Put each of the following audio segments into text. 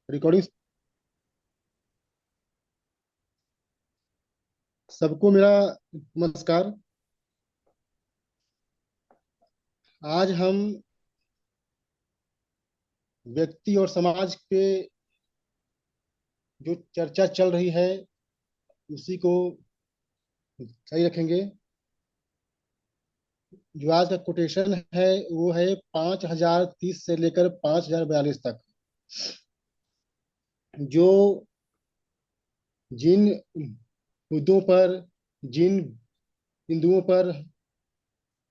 Recording. सबको मेरा नमस्कार। आज हम व्यक्ति और समाज पे जो चर्चा चल रही है उसी को सही रखेंगे। जो आज का कोटेशन है वो है 5030 से लेकर 5042 तक। जो जिन मुद्दों पर, जिन बिंदुओं पर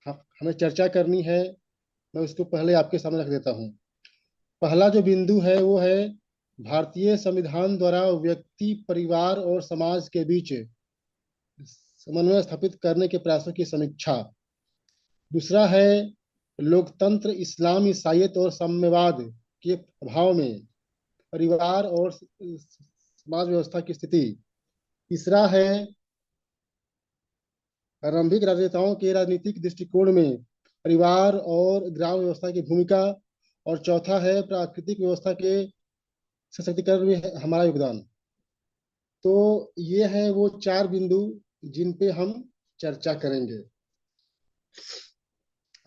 हमें चर्चा करनी है, मैं उसको पहले आपके सामने रख देता हूँ। पहला जो बिंदु है वो है भारतीय संविधान द्वारा व्यक्ति, परिवार और समाज के बीच समन्वय स्थापित करने के प्रयासों की समीक्षा। दूसरा है लोकतंत्र, इस्लाम, ईसाईयत और साम्यवाद के प्रभाव में परिवार और समाज व्यवस्था की स्थिति। तीसरा है आरंभिक राजनेताओं के राजनीतिक दृष्टिकोण में परिवार और ग्राम व्यवस्था की भूमिका। और चौथा है प्राकृतिक व्यवस्था के सशक्तिकरण में हमारा योगदान। तो ये है वो चार बिंदु जिन पे हम चर्चा करेंगे।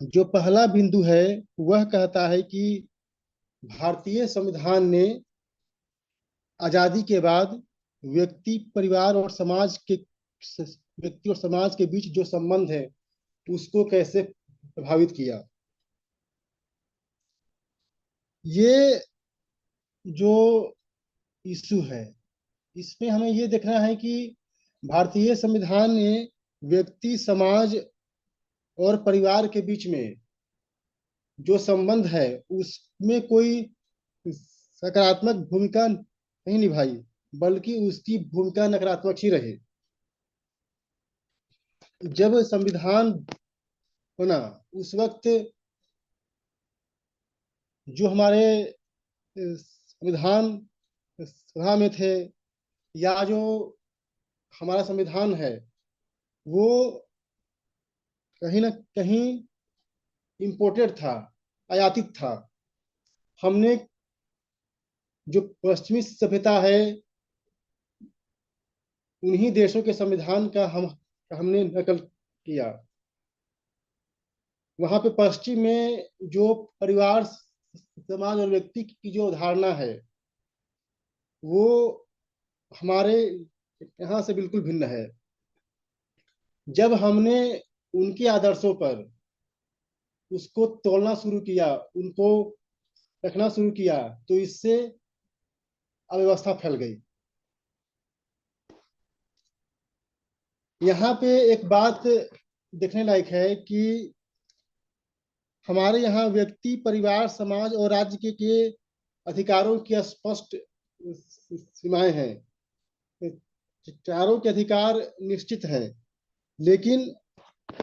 जो पहला बिंदु है वह कहता है कि भारतीय संविधान ने आजादी के बाद व्यक्ति, परिवार और समाज के व्यक्ति और समाज के बीच जो संबंध है उसको कैसे प्रभावित किया। ये जो इशू है इसमें हमें ये देखना है कि भारतीय संविधान ने व्यक्ति, समाज और परिवार के बीच में जो संबंध है उसमें कोई सकारात्मक भूमिका नहीं निभाई, बल्कि उसकी भूमिका नकारात्मक ही रही। जब संविधान बना उस वक्त जो हमारे संविधान सभा में थे, या जो हमारा संविधान है वो कहीं ना कहीं इम्पोर्टेड था, आयातित था। हमने जो पश्चिमी सभ्यता है उन्हीं देशों के संविधान का हमने नकल किया। वहां पे पश्चिम में जो परिवार, समाज और व्यक्ति की जो धारणा है वो हमारे यहाँ से बिल्कुल भिन्न है। जब हमने उनके आदर्शों पर उसको तोड़ना शुरू किया, उनको रखना शुरू किया, तो इससे अव्यवस्था फैल गई। यहाँ पे एक बात देखने लायक है कि हमारे यहाँ व्यक्ति, परिवार, समाज और राज्य के अधिकारों की स्पष्ट सीमाएं हैं। चारों के अधिकार निश्चित हैं, लेकिन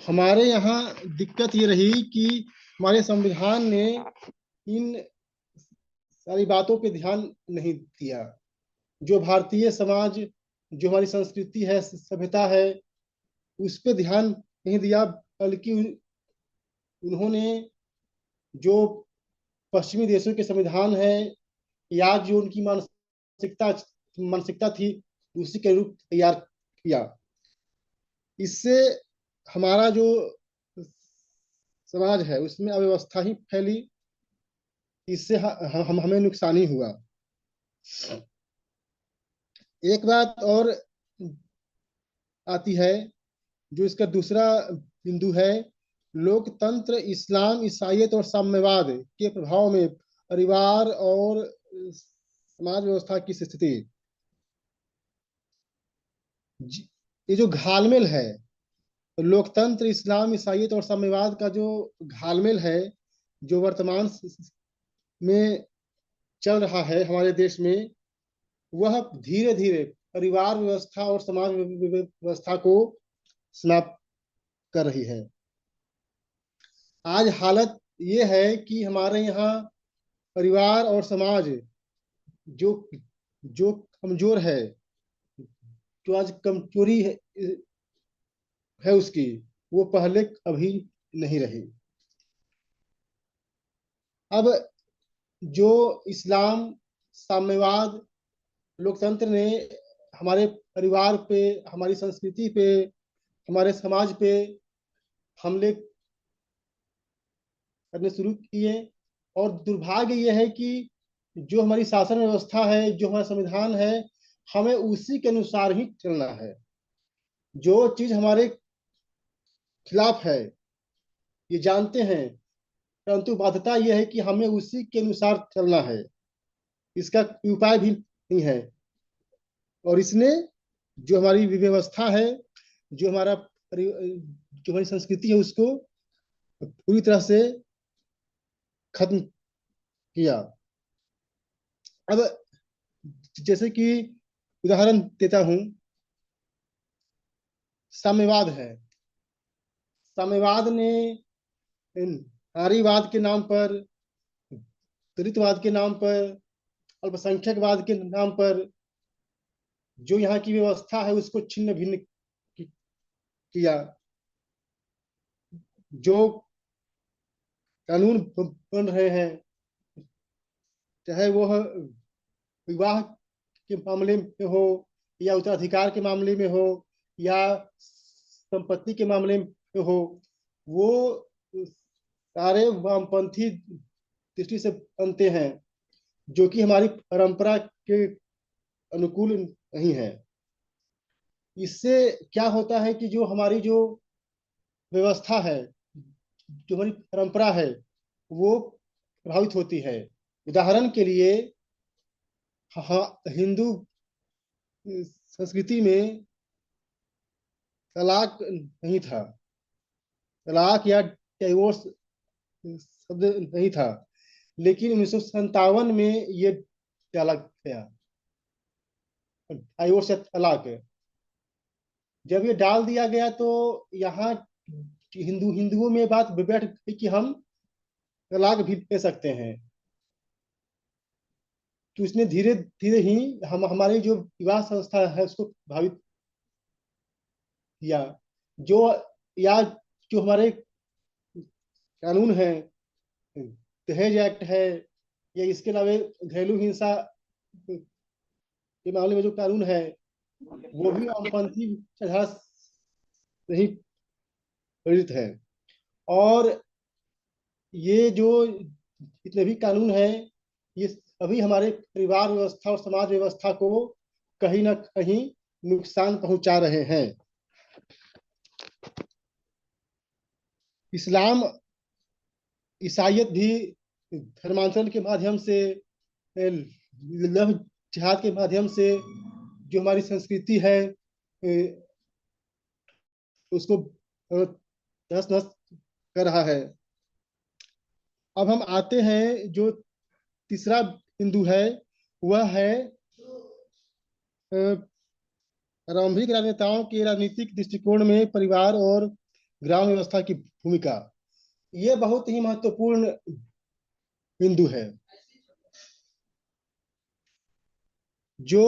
हमारे यहाँ दिक्कत ये रही कि हमारे संविधान ने इन सारी बातों पे ध्यान नहीं दिया। जो भारतीय समाज, जो हमारी संस्कृति है, सभ्यता है, उस पे ध्यान नहीं दिया, बल्कि उन्होंने जो पश्चिमी देशों के संविधान है या जो उनकी मानसिकता मानसिकता थी उसी के रूप तैयार किया। इससे हमारा जो समाज है उसमें अव्यवस्था ही फैली। इससे हमें नुकसान ही हुआ। एक बात और आती है जो इसका दूसरा बिंदु है लोकतंत्र, इस्लाम, ईसाईयत और साम्यवाद के प्रभाव में परिवार और समाज व्यवस्था की स्थिति। ये जो घालमेल है, लोकतंत्र, इस्लाम, ईसाईयत और साम्यवाद का जो घालमेल है, जो वर्तमान में चल रहा है हमारे देश में, वह धीरे धीरे परिवार व्यवस्था और समाज व्यवस्था को समाप्त कर रही है। आज हालत ये है कि हमारे यहाँ परिवार और समाज जो जो कमजोर है, जो आज कमजोरी है उसकी, वो पहले कभी नहीं रही। अब जो इस्लाम साम्यवाद, लोकतंत्र ने हमारे परिवार पे, हमारी संस्कृति पे, हमारे समाज पे हमले करने शुरू किए। और दुर्भाग्य यह है कि जो हमारी शासन व्यवस्था है, जो हमारा संविधान है, हमें उसी के अनुसार ही चलना है। जो चीज हमारे खिलाफ है ये जानते हैं, परंतु बाध्यता यह है कि हमें उसी के अनुसार चलना है। इसका उपाय भी नहीं है। और इसने जो हमारी व्यवस्था है, जो हमारा जो हमारी संस्कृति है, उसको पूरी तरह से खत्म किया। अब जैसे कि उदाहरण देता हूं, साम्यवाद है। साम्यवाद ने नारीवाद के नाम पर, दलितवाद के नाम पर, अल्पसंख्यकवाद के नाम पर जो यहाँ की व्यवस्था है उसको छिन्न भिन्न किया। जो कानून बन रहे हैं, चाहे वो विवाह के मामले में हो, या उत्तराधिकार के मामले में हो, या संपत्ति के मामले में हो, वो सारे वामपंथी दृष्टि से बनते हैं, जो कि हमारी परंपरा के अनुकूल नहीं है। इससे क्या होता है कि जो हमारी जो व्यवस्था है, जो हमारी परंपरा है, वो प्रभावित होती है। उदाहरण के लिए, हाँ, हिंदू संस्कृति में तलाक नहीं था। तलाक या डिवोर्स शब्द नहीं था। लेकिन 1957 में ये डाला गया, डिवोर्स या तलाक। जब ये डाल दिया गया तो यहाँ हिंदुओं में बात बैठ गई कि हम तलाक भी दे सकते हैं। तो इसने धीरे धीरे ही हम हमारी जो विवाह संस्था है उसको प्रभावित किया। जो या जो हमारे कानून है, दहेज एक्ट है, या इसके अलावा घरेलू हिंसा के मामले में जो कानून है, वो भी वामपंथी विचारधारा से ही प्रेरित है। और ये जो जितने भी कानून हैं, ये सभी हमारे परिवार व्यवस्था और समाज व्यवस्था को कहीं ना कहीं नुकसान पहुंचा रहे हैं। इस्लाम, ईसाइयत भी धर्मांतरण के माध्यम से, लव जिहाद के माध्यम से जो हमारी संस्कृति है उसको तहस नहस कर रहा है। अब हम आते हैं, जो तीसरा बिंदु है वह है प्रारंभिक राजनेताओं के राजनीतिक दृष्टिकोण में परिवार और ग्राम व्यवस्था की भूमिका। ये बहुत ही महत्वपूर्ण बिंदु है। जो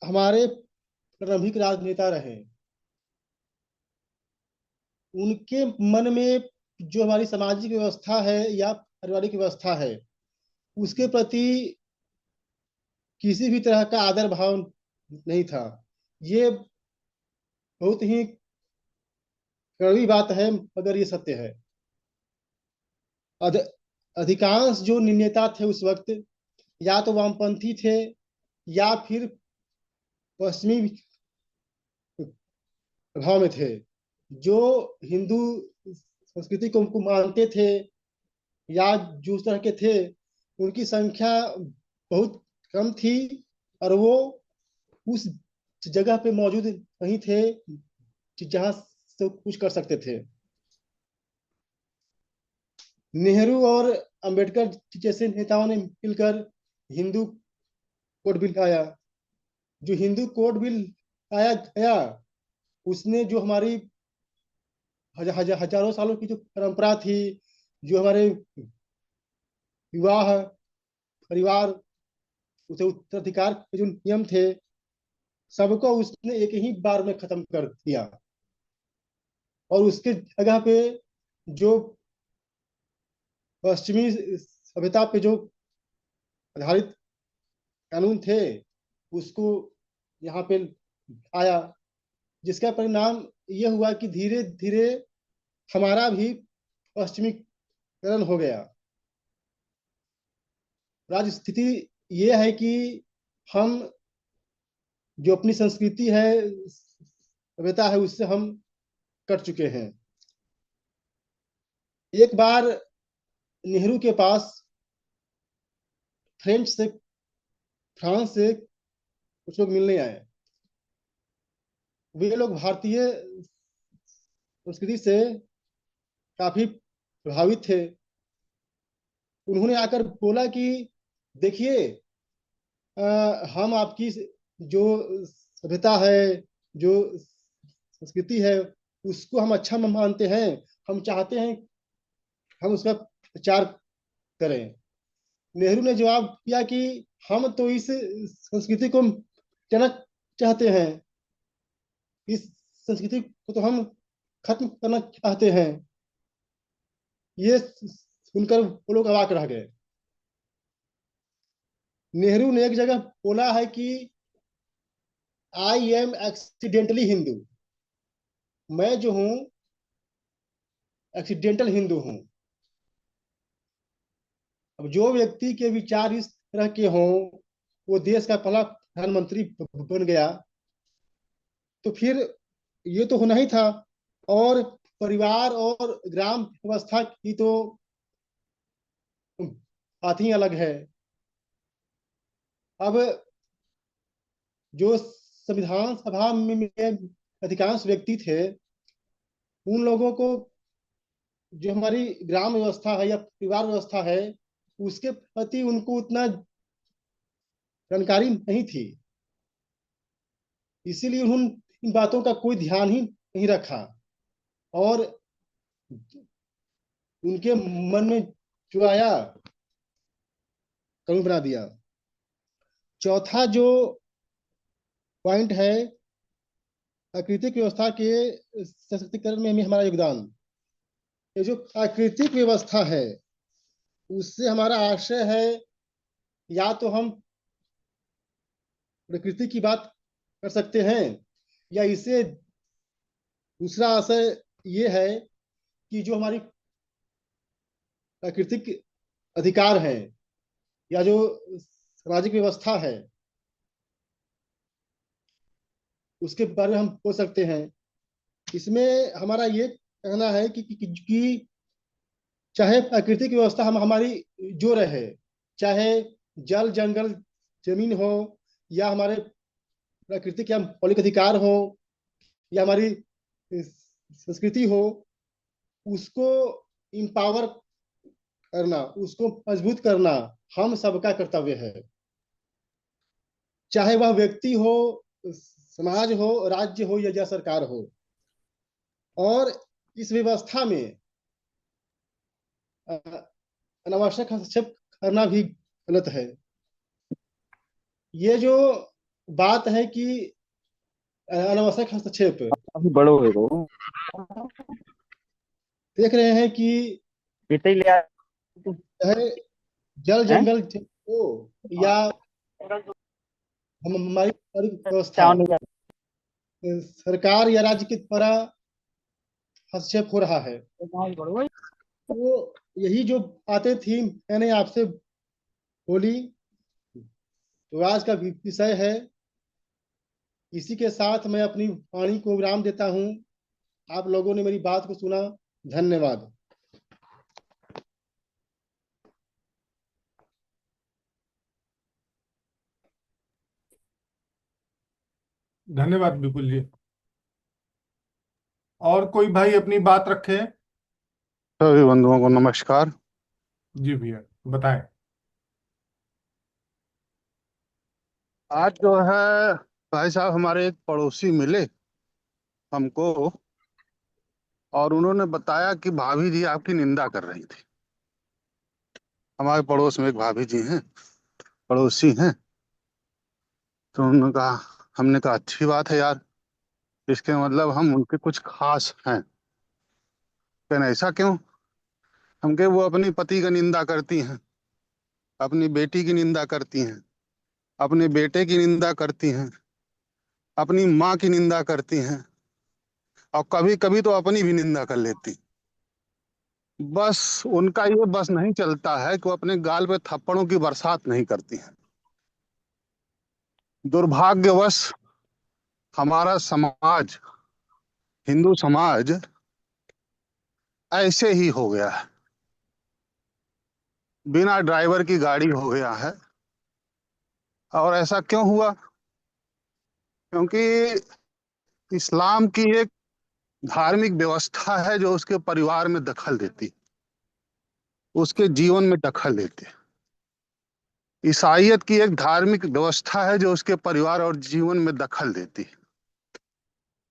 हमारे प्रारंभिक राजनेता रहे, उनके मन में जो हमारी सामाजिक व्यवस्था है या पारिवारिक व्यवस्था है, उसके प्रति किसी भी तरह का आदर भाव नहीं था। ये बहुत ही कड़वी बात है, मगर ये सत्य है। अध, अधिकांश जो नेता थे उस वक्त, या तो वामपंथी थे, या फिर पश्चिमी प्रभाव में थे। जो हिंदू संस्कृति को मानते थे, या जो उस तरह के थे, उनकी संख्या बहुत कम थी। और वो उस जगह पे मौजूद नहीं थे जहां से कुछ कर सकते थे। नेहरू और अंबेडकर जैसे नेताओं ने मिलकर हिंदू कोड बिल लाया। जो हिंदू कोड बिल लाया गया, उसने जो हमारी हजारों सालों की जो परंपरा थी, जो हमारे विवाह, परिवार, उसे उत्तराधिकार के जो नियम थे, सबको उसने एक ही बार में खत्म कर दिया। और उसके जगह पे जो पश्चिमी सभ्यता पे जो आधारित कानून थे उसको यहाँ पे आया, जिसका परिणाम ये हुआ कि धीरे धीरे हमारा भी पश्चिमीकरण हो गया। आज स्थिति ये है कि हम जो अपनी संस्कृति है, सभ्यता है, उससे हम कट चुके हैं। एक बार नेहरू के पास फ्रेंच से फ्रांस से कुछ लोग मिलने आए। वे लोग भारतीय संस्कृति से काफी प्रभावित थे। उन्होंने आकर बोला कि देखिए, हम आपकी जो सभ्यता है, जो संस्कृति है, उसको हम अच्छा मानते हैं। हम चाहते हैं हम उसका प्रचार करें। नेहरू ने जवाब दिया कि हम तो इस संस्कृति को मिटाना चाहते हैं, इस संस्कृति को तो हम खत्म करना चाहते हैं। ये सुनकर वो लोग अवाक रह गए। नेहरू ने एक जगह बोला है कि आई एम एक्सीडेंटली हिंदू, मैं जो हूं एक्सीडेंटल हिंदू हूं। अब जो व्यक्ति के विचार इस तरह के हों, वो देश का पहला प्रधानमंत्री बन गया, तो फिर ये तो होना ही था। और परिवार और ग्राम व्यवस्था की तो बात ही अलग है। अब जो संविधान सभा में अधिकांश व्यक्ति थे, उन लोगों को जो हमारी ग्राम व्यवस्था है या परिवार व्यवस्था है, उसके प्रति उनको उतना जानकारी नहीं थी। इसीलिए उन्होंने इन बातों का कोई ध्यान ही नहीं रखा और उनके मन में जो आया कानून बना दिया। चौथा जो पॉइंट है, प्राकृतिक व्यवस्था के सशक्तिकरण में हमारा योगदान। ये जो प्राकृतिक व्यवस्था है, उससे हमारा आशय है या तो हम प्रकृति की बात कर सकते हैं, या इसे दूसरा आशय ये है कि जो हमारी प्राकृतिक अधिकार हैं या जो सामाजिक व्यवस्था है, उसके बारे में हम बोल सकते हैं। इसमें हमारा ये कहना है कि चाहे प्राकृतिक व्यवस्था हम हमारी जो रहे, चाहे जल जंगल जमीन हो, या हमारे प्राकृतिक या मौलिक अधिकार हो, या हमारी संस्कृति हो, उसको इम्पावर करना, उसको मजबूत करना हम सबका कर्तव्य है। चाहे वह व्यक्ति हो, समाज हो, राज्य हो या सरकार हो। और इस व्यवस्था में अनावश्यक हस्तक्षेप करना भी गलत है। ये जो बात है कि अनावश्यक हस्तक्षेप, काफी बड़ो है वो। देख रहे हैं कि कितने ही ले आया तू? चाहे जल हैं? जंगल हो या हम हमारी व्यवस्था, चावल नहीं सरकार या राज्य के द्वारा हस्तक्षेप हो रहा है। बड़ो। तो यही जो बातें थी मैंने आपसे बोली। तो आज का विषय है। इसी के साथ मैं अपनी वाणी को विराम देता हूँ। आप लोगों ने मेरी बात को सुना, धन्यवाद। धन्यवाद विपुल जी। और कोई भाई अपनी बात रखे? सभी बंधुओं को नमस्कार। जी भैया, बताएं। आज जो है भाई साहब हमारे एक पड़ोसी मिले हमको, और उन्होंने बताया कि भाभी जी आपकी निंदा कर रही थी। हमारे पड़ोस में एक भाभी जी हैं, पड़ोसी हैं। तो उन्होंने कहा, हमने कहा अच्छी बात है यार, इसके मतलब हम उनके कुछ खास हैं। कहना ऐसा क्यों? हम कहे वो अपनी पति का निंदा करती हैं, अपनी बेटी की निंदा करती हैं, अपने बेटे की निंदा करती हैं, अपनी माँ की निंदा करती हैं, और कभी कभी तो अपनी भी निंदा कर लेती। बस उनका ये बस नहीं चलता है कि वो अपने गाल पे थप्पड़ों की बरसात नहीं करती हैं। दुर्भाग्यवश हमारा समाज, हिंदू समाज ऐसे ही हो गया है। बिना ड्राइवर की गाड़ी हो गया है। और ऐसा क्यों हुआ? क्योंकि इस्लाम की एक धार्मिक व्यवस्था है जो उसके परिवार में दखल देती, उसके जीवन में दखल देती है। ईसाईयत की एक धार्मिक व्यवस्था है जो उसके परिवार और जीवन में दखल देती है।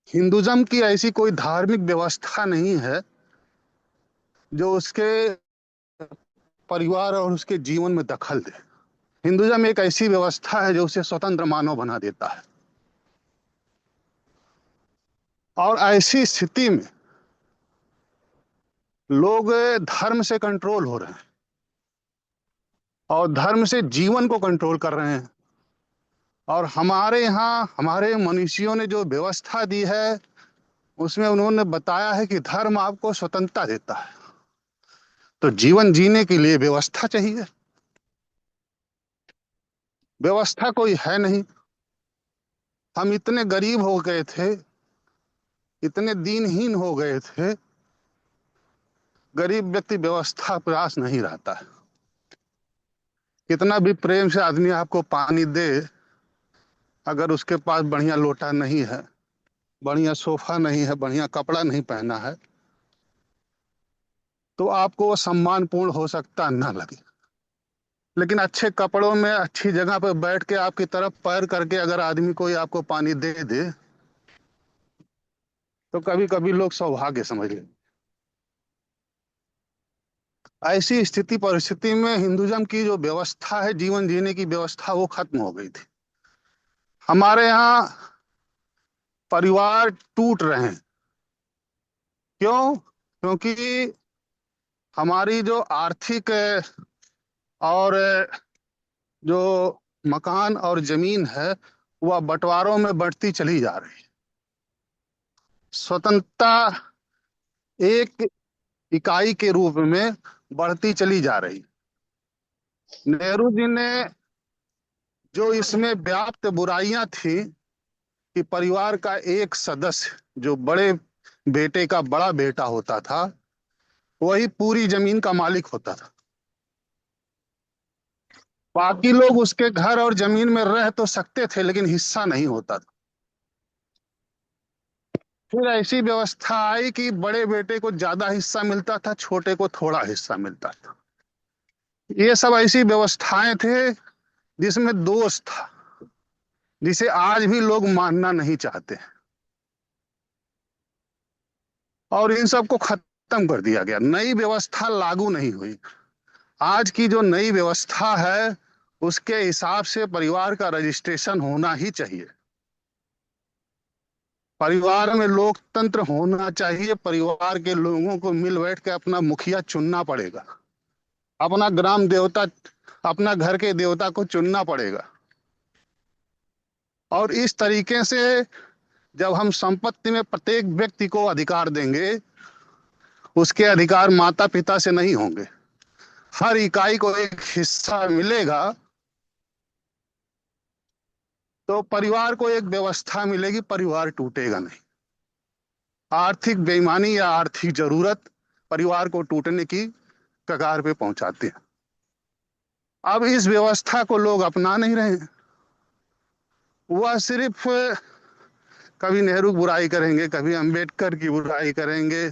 हिंदुज्म की ऐसी कोई धार्मिक व्यवस्था नहीं है जो उसके परिवार और उसके जीवन में दखल दे। हिंदुज्म एक ऐसी व्यवस्था है जो उसे स्वतंत्र मानव बना देता है। और ऐसी स्थिति में लोग धर्म से कंट्रोल हो रहे हैं और धर्म से जीवन को कंट्रोल कर रहे हैं। और हमारे यहाँ हमारे मनीषियों ने जो व्यवस्था दी है उसमें उन्होंने बताया है कि धर्म आपको स्वतंत्रता देता है, तो जीवन जीने के लिए व्यवस्था चाहिए। व्यवस्था कोई है नहीं। हम इतने गरीब हो गए थे, इतने दीनहीन हो गए थे। गरीब व्यक्ति व्यवस्था प्रयास नहीं रहता है। कितना भी प्रेम से आदमी आपको पानी दे, अगर उसके पास बढ़िया लोटा नहीं है, बढ़िया सोफा नहीं है, बढ़िया कपड़ा नहीं पहना है, तो आपको वो सम्मानपूर्ण हो सकता ना लगे। लेकिन अच्छे कपड़ों में अच्छी जगह पर बैठ के आपकी तरफ पैर करके अगर आदमी कोई आपको पानी दे दे, तो कभी कभी लोग सौभाग्य समझ लेते। ऐसी स्थिति परिस्थिति में हिंदुज्म की जो व्यवस्था है, जीवन जीने की व्यवस्था, वो खत्म हो गई थी। हमारे यहाँ परिवार टूट रहे हैं। क्यों? क्योंकि हमारी जो आर्थिक और जो मकान और जमीन है वह बंटवारों में बढ़ती चली जा रही है। स्वतंत्रता एक इकाई के रूप में बढ़ती चली जा रही है। नेहरू जी ने जो इसमें व्याप्त बुराइयां थी कि परिवार का एक सदस्य जो बड़े बेटे का बड़ा बेटा होता था वही पूरी जमीन का मालिक होता था, बाकी लोग उसके घर और जमीन में रह तो सकते थे लेकिन हिस्सा नहीं होता था। फिर ऐसी व्यवस्था आई कि बड़े बेटे को ज्यादा हिस्सा मिलता था, छोटे को थोड़ा हिस्सा मिलता था। ये सब ऐसी व्यवस्थाएं थे जिसमें दोष था, जिसे आज भी लोग मानना नहीं चाहते। और इन सबको खत्म कर दिया गया, नई व्यवस्था लागू नहीं हुई। आज की जो नई व्यवस्था है उसके हिसाब से परिवार का रजिस्ट्रेशन होना ही चाहिए। परिवार में लोकतंत्र होना चाहिए। परिवार के लोगों को मिल बैठ के अपना मुखिया चुनना पड़ेगा, अपना ग्राम देवता, अपना घर के देवता को चुनना पड़ेगा। और इस तरीके से जब हम संपत्ति में प्रत्येक व्यक्ति को अधिकार देंगे, उसके अधिकार माता पिता से नहीं होंगे, हर इकाई को एक हिस्सा मिलेगा, तो परिवार को एक व्यवस्था मिलेगी, परिवार टूटेगा नहीं। आर्थिक बेईमानी या आर्थिक जरूरत परिवार को टूटने की कगार पे पहुंचाते हैं। अब इस व्यवस्था को लोग अपना नहीं रहे हैं। वह सिर्फ कभी नेहरू की बुराई करेंगे, कभी अंबेडकर की बुराई करेंगे,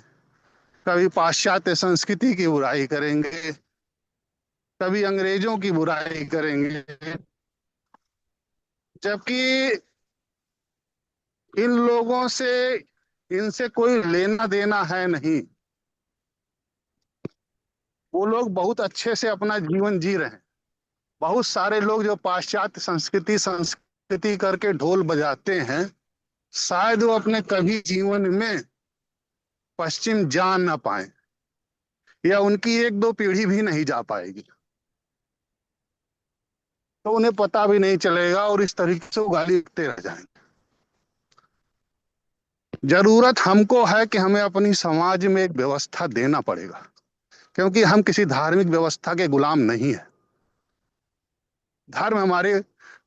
कभी पाश्चात्य संस्कृति की बुराई करेंगे, कभी अंग्रेजों की बुराई करेंगे, जबकि इन लोगों से इनसे कोई लेना देना है नहीं। वो लोग बहुत अच्छे से अपना जीवन जी रहे हैं। बहुत सारे लोग जो पाश्चात्य संस्कृति संस्कृति करके ढोल बजाते हैं, शायद वो अपने कभी जीवन में पश्चिम जा ना पाए, या उनकी एक दो पीढ़ी भी नहीं जा पाएगी। तो उन्हें पता भी नहीं चलेगा और इस तरीके से वो गाली देते रह जाएंगे। जरूरत हमको है कि हमें अपनी समाज में एक व्यवस्था देना पड़ेगा, क्योंकि हम किसी धार्मिक व्यवस्था के गुलाम नहीं है। धर्म हमारे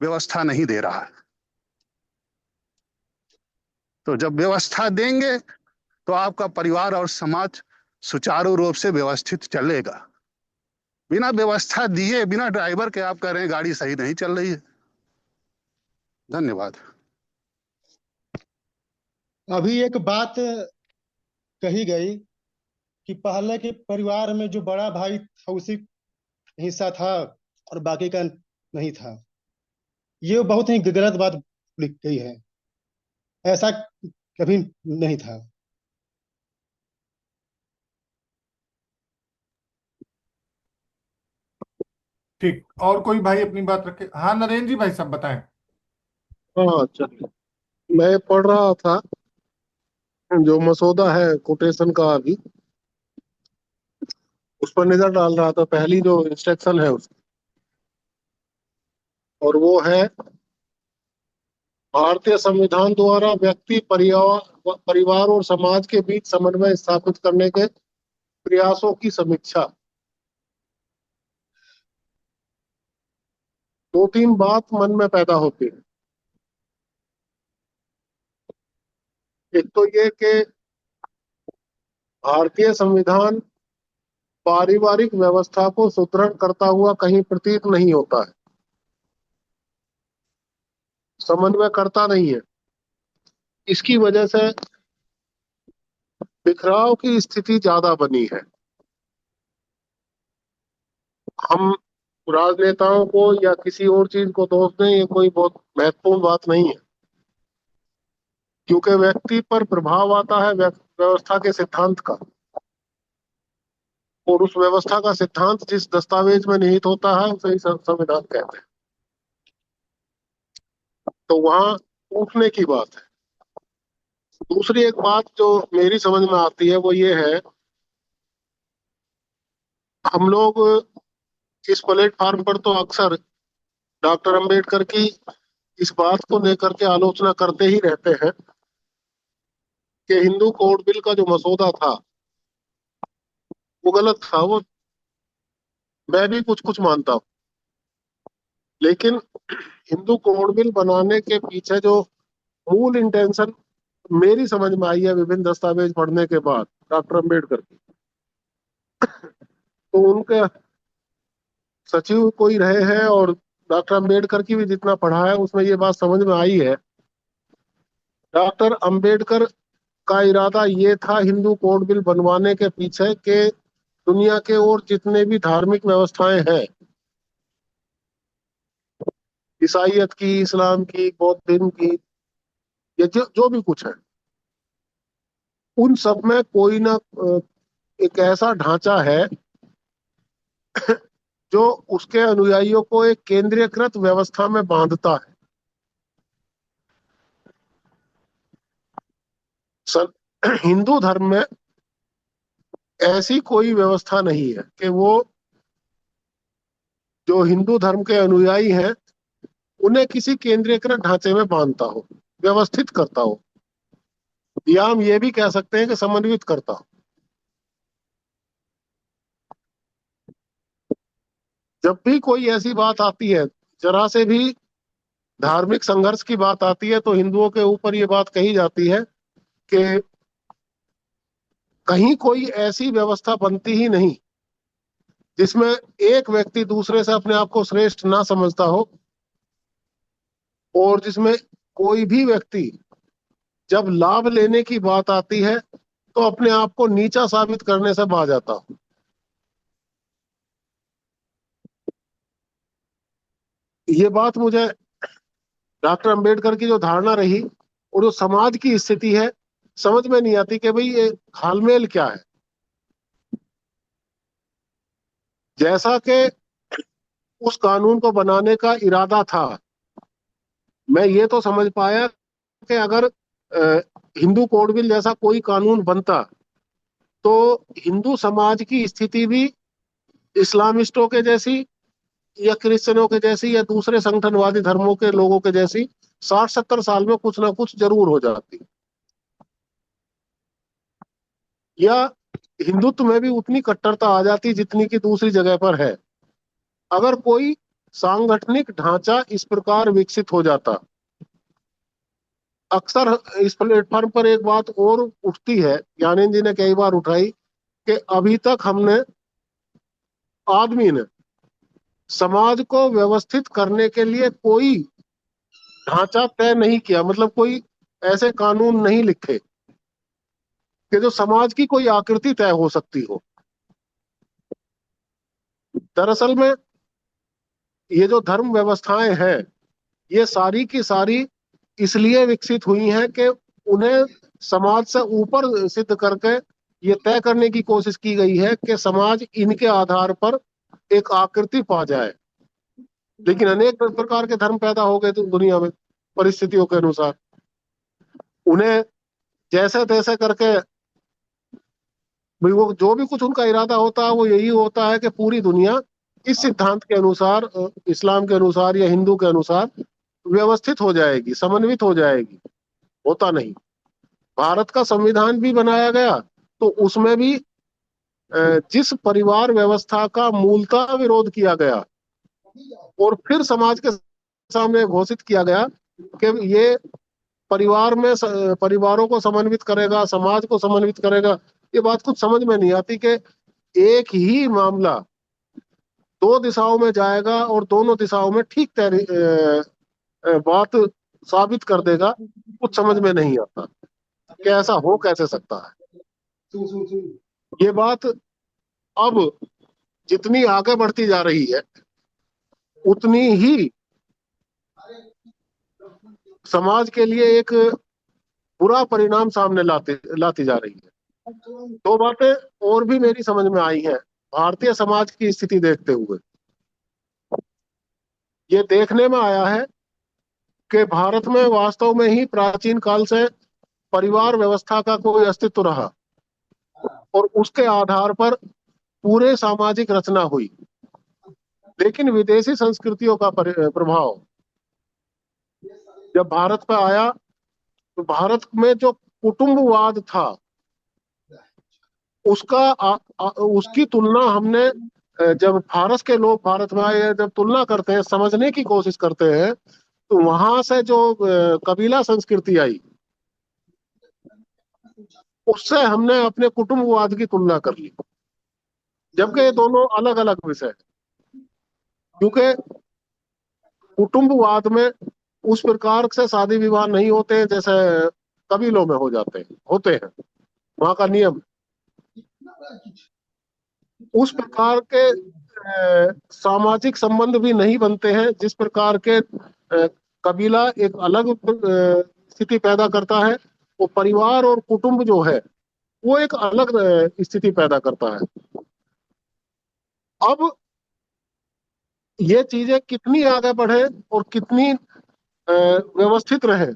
व्यवस्था नहीं दे रहा है। तो जब व्यवस्था देंगे तो आपका परिवार और समाज सुचारू रूप से व्यवस्थित चलेगा। बिना व्यवस्था दिए, बिना ड्राइवर के आप कह रहे हैं गाड़ी सही नहीं चल रही है। धन्यवाद। अभी एक बात कही गई कि पहले के परिवार में जो बड़ा भाई था उसी हिस्सा था और बाकी का नहीं था। ये बहुत ही गलत बात लिख गई है। ऐसा कभी नहीं था। ठीक, और कोई भाई अपनी बात रखे? हाँ नरेंद्र जी, भाई साहब बताएं। हाँ चलिए, मैं पढ़ रहा था जो मसौदा है कोटेशन का, अभी उस पर नजर डाल रहा था। पहली जो इंस्ट्रक्शन है उस, और वो है भारतीय संविधान द्वारा व्यक्ति, परिवार और समाज के बीच समन्वय स्थापित करने के प्रयासों की समीक्षा। दो तीन बात मन में पैदा होती है। एक तो ये कि भारतीय संविधान पारिवारिक व्यवस्था को सुदृढ़ करता हुआ कहीं प्रतीत नहीं होता है, समन्वय करता नहीं है। इसकी वजह से बिखराव की स्थिति ज्यादा बनी है। हम राजनेताओं को या किसी और चीज को दोष दें, ये कोई बहुत महत्वपूर्ण बात नहीं है, क्योंकि व्यक्ति पर प्रभाव आता है व्यवस्था के सिद्धांत का, और उस व्यवस्था का सिद्धांत जिस दस्तावेज में निहित होता है उसे ही संविधान कहते हैं। तो वहां उठने की बात है। दूसरी एक बात जो मेरी समझ में आती है वो ये है, हम लोग इस प्लेटफॉर्म पर तो अक्सर डॉक्टर अंबेडकर की इस बात को लेकर के आलोचना करते ही रहते हैं कि हिंदू कोड बिल का जो मसौदा था वो गलत था। वो मैं भी कुछ कुछ मानता हूँ, लेकिन हिंदू कोड बिल बनाने के पीछे जो मूल इंटेंशन मेरी समझ में आई है विभिन्न दस्तावेज पढ़ने के बाद डॉक्टर अंबेडकर की, तो उनके सचिव कोई रहे हैं और डॉक्टर अंबेडकर की भी जितना पढ़ा है उसमें ये बात समझ में आई है। डॉक्टर अंबेडकर का इरादा ये था हिंदू कोड बिल बनवाने के पीछे के दुनिया के और जितने भी धार्मिक व्यवस्थाएं हैं, ईसाइयत की, इस्लाम की, बौद्धिज्म की, ये जो भी कुछ है, उन सब में कोई ना एक ऐसा ढांचा है जो उसके अनुयायियों को एक केंद्रीयकृत व्यवस्था में बांधता है। हिंदू धर्म में ऐसी कोई व्यवस्था नहीं है कि वो जो हिंदू धर्म के अनुयायी हैं उन्हें किसी केंद्रीयकृत ढांचे में बांधता हो, व्यवस्थित करता हो, या हम ये भी कह सकते हैं कि समन्वित करता हो। जब भी कोई ऐसी बात आती है, जरा से भी धार्मिक संघर्ष की बात आती है, तो हिंदुओं के ऊपर ये बात कही जाती है कि कहीं कोई ऐसी व्यवस्था बनती ही नहीं जिसमें एक व्यक्ति दूसरे से अपने आप को श्रेष्ठ ना समझता हो, और जिसमें कोई भी व्यक्ति जब लाभ लेने की बात आती है तो अपने आप को नीचा साबित करने से बाज आता हो। ये बात मुझे डॉक्टर अंबेडकर की जो धारणा रही और जो समाज की स्थिति है समझ में नहीं आती कि भाई ये घालमेल क्या है। जैसा कि उस कानून को बनाने का इरादा था, मैं ये तो समझ पाया कि अगर हिंदू कोड बिल जैसा कोई कानून बनता तो हिंदू समाज की स्थिति भी इस्लामिस्टों के जैसी या क्रिश्चियनों के जैसी या दूसरे संगठनवादी धर्मों के लोगों के जैसी 60-70 साल में कुछ ना कुछ जरूर हो जाती, या हिंदुत्व में भी उतनी कट्टरता आ जाती जितनी की दूसरी जगह पर है। अगर कोई सांगठनिक ढांचा इस प्रकार विकसित हो जाता। अक्सर इस प्लेटफॉर्म पर एक बात और उठती है, ज्ञानेंद्र जी ने कई बार उठाई, कि अभी तक हमने, आदमी ने समाज को व्यवस्थित करने के लिए कोई ढांचा तय नहीं किया, मतलब कोई ऐसे कानून नहीं लिखे कि जो समाज की कोई आकृति तय हो सकती हो। दरअसल में ये जो धर्म व्यवस्थाएं हैं, ये सारी की सारी इसलिए विकसित हुई हैं कि उन्हें समाज से ऊपर सिद्ध करके ये तय करने की कोशिश की गई है कि समाज इनके आधार पर एक आकृति पा जाए। लेकिन अनेक प्रकार के धर्म पैदा हो गए दुनिया में परिस्थितियों के अनुसार, उन्हें जैसे तैसे करके वो जो भी कुछ उनका इरादा होता है वो यही होता है कि पूरी दुनिया इस सिद्धांत के अनुसार, इस्लाम के अनुसार या हिंदू के अनुसार व्यवस्थित हो जाएगी, समन्वित हो जाएगी। होता नहीं। भारत का संविधान भी बनाया गया तो उसमें भी जिस परिवार व्यवस्था का मूलतः विरोध किया गया और फिर समाज के सामने घोषित किया गया कि ये परिवारों को समन्वित करेगा, समाज को समन्वित करेगा, ये बात कुछ समझ में नहीं आती कि एक ही मामला दो दिशाओं में जाएगा और दोनों दिशाओं में ठीक बात साबित कर देगा, कुछ समझ में नहीं आता कि ऐसा हो कैसे सकता है। ये बात अब जितनी आगे बढ़ती जा रही है उतनी ही समाज के लिए एक बुरा परिणाम सामने लाती जा रही है। दो बातें और भी मेरी समझ में आई हैं भारतीय समाज की स्थिति देखते हुए। ये देखने में आया है कि भारत में वास्तव में ही प्राचीन काल से परिवार व्यवस्था का कोई अस्तित्व रहा और उसके आधार पर पूरे सामाजिक रचना हुई। लेकिन विदेशी संस्कृतियों का प्रभाव जब भारत पर आया तो भारत में जो कुटुंबवाद था उसकी तुलना हमने, जब फारस के लोग भारत में आए, जब तुलना करते हैं, समझने की कोशिश करते हैं, तो वहां से जो कबीला संस्कृति आई उससे हमने अपने कुटुंबवाद की तुलना कर ली, जबकि ये दोनों अलग अलग विषय हैं। क्योंकि कुटुंबवाद में उस प्रकार से शादी विवाह नहीं होते हैं जैसे कबीलों में होते हैं, वहां का नियम। उस प्रकार के सामाजिक संबंध भी नहीं बनते हैं जिस प्रकार के कबीला एक अलग स्थिति पैदा करता है, वो परिवार और कुटुंब जो है वो एक अलग स्थिति पैदा करता है। अब ये चीजें कितनी आगे बढ़े और कितनी व्यवस्थित रहे,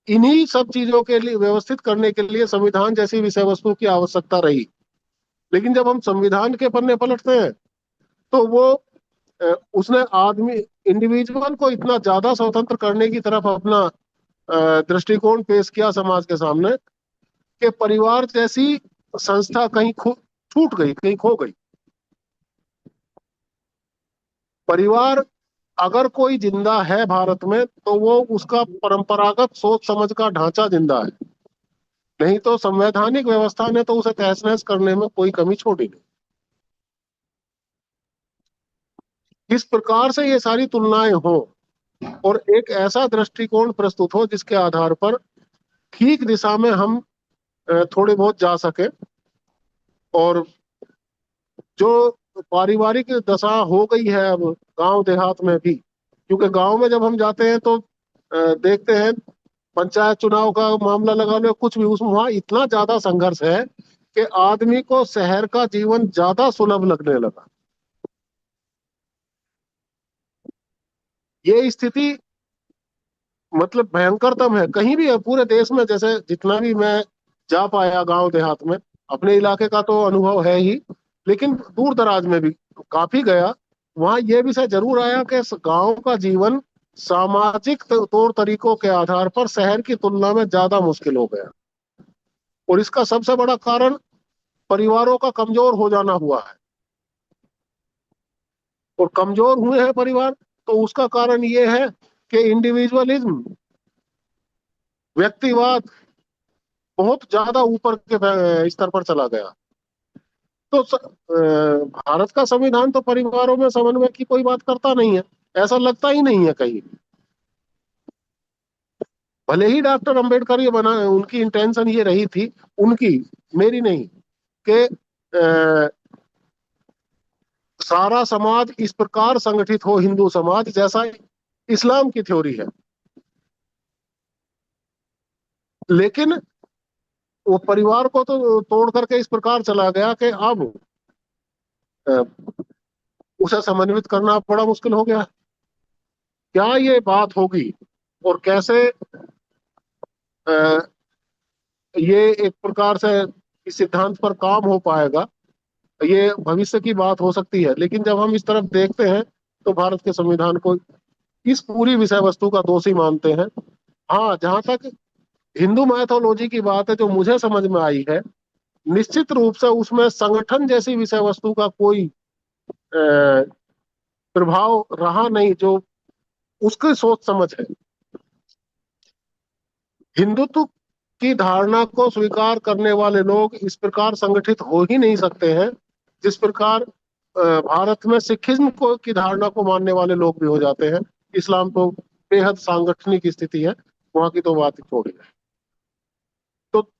इन्हीं सब चीजों के लिए व्यवस्थित करने के लिए संविधान जैसी विषय वस्तु की आवश्यकता रही। लेकिन जब हम संविधान के पन्ने पलटते हैं तो वो उसने इंडिविजुअल को इतना ज्यादा स्वतंत्र करने की तरफ अपना दृष्टिकोण पेश किया समाज के सामने कि परिवार जैसी संस्था कहीं छूट गई, कहीं खो गई। परिवार अगर कोई जिंदा है भारत में तो वो उसका परंपरागत सोच समझ का ढांचा जिंदा है, नहीं तो संवैधानिक व्यवस्था ने तो उसे तहस नहस करने में कोई कमी छोड़ी नहीं। इस प्रकार से ये सारी तुलनाएं हो और एक ऐसा दृष्टिकोण प्रस्तुत हो जिसके आधार पर ठीक दिशा में हम थोड़े बहुत जा सके, और जो पारिवारिक दशा हो गई है अब गांव देहात में भी, क्योंकि गांव में जब हम जाते हैं तो देखते हैं पंचायत चुनाव का मामला लगा लो, कुछ भी, उसमें वहां इतना ज्यादा संघर्ष है कि आदमी को शहर का जीवन ज्यादा सुलभ लगने लगा। ये स्थिति मतलब भयंकरतम है कहीं भी है पूरे देश में। जैसे जितना भी मैं जा पाया गांव देहात में, अपने इलाके का तो अनुभव है ही, लेकिन दूर दराज में भी काफी गया, वहां ये विषय जरूर आया कि गांव का जीवन सामाजिक तौर तरीकों के आधार पर शहर की तुलना में ज्यादा मुश्किल हो गया, और इसका सबसे बड़ा कारण परिवारों का कमजोर हो जाना हुआ है। और कमजोर हुए हैं परिवार, तो उसका कारण ये है कि इंडिविजुअलिज्म, व्यक्तिवाद बहुत ज्यादा ऊपर के स्तर पर चला गया। तो भारत का संविधान तो परिवारों में समन्वय की कोई बात करता नहीं है, ऐसा लगता ही नहीं है कहीं। भले ही डॉक्टर अंबेडकर ये बना, उनकी इंटेंशन ये रही थी, उनकी, मेरी नहीं, कि सारा समाज इस प्रकार संगठित हो, हिंदू समाज जैसा इस्लाम की थ्योरी है, लेकिन वो परिवार को तो तोड़ करके इस प्रकार चला गया कि अब उसे समन्वित करना बड़ा मुश्किल हो गया। क्या ये बात होगी और कैसे ये एक प्रकार से इस सिद्धांत पर काम हो पाएगा, ये भविष्य की बात हो सकती है। लेकिन जब हम इस तरफ देखते हैं तो भारत के संविधान को इस पूरी विषय वस्तु का दोषी मानते हैं। हाँ, जहां तक हिंदू मैथोलॉजी की बात है, जो मुझे समझ में आई है, निश्चित रूप से उसमें संगठन जैसी विषय वस्तु का कोई प्रभाव रहा नहीं, जो उसकी सोच समझ है। हिंदुत्व की धारणा को स्वीकार करने वाले लोग इस प्रकार संगठित हो ही नहीं सकते हैं जिस प्रकार भारत में सिखिज्म को की धारणा को मानने वाले लोग भी हो जाते हैं। इस्लाम तो बेहद सांगठनिक स्थिति है, वहां की तो बात ही छोड़ी है। तो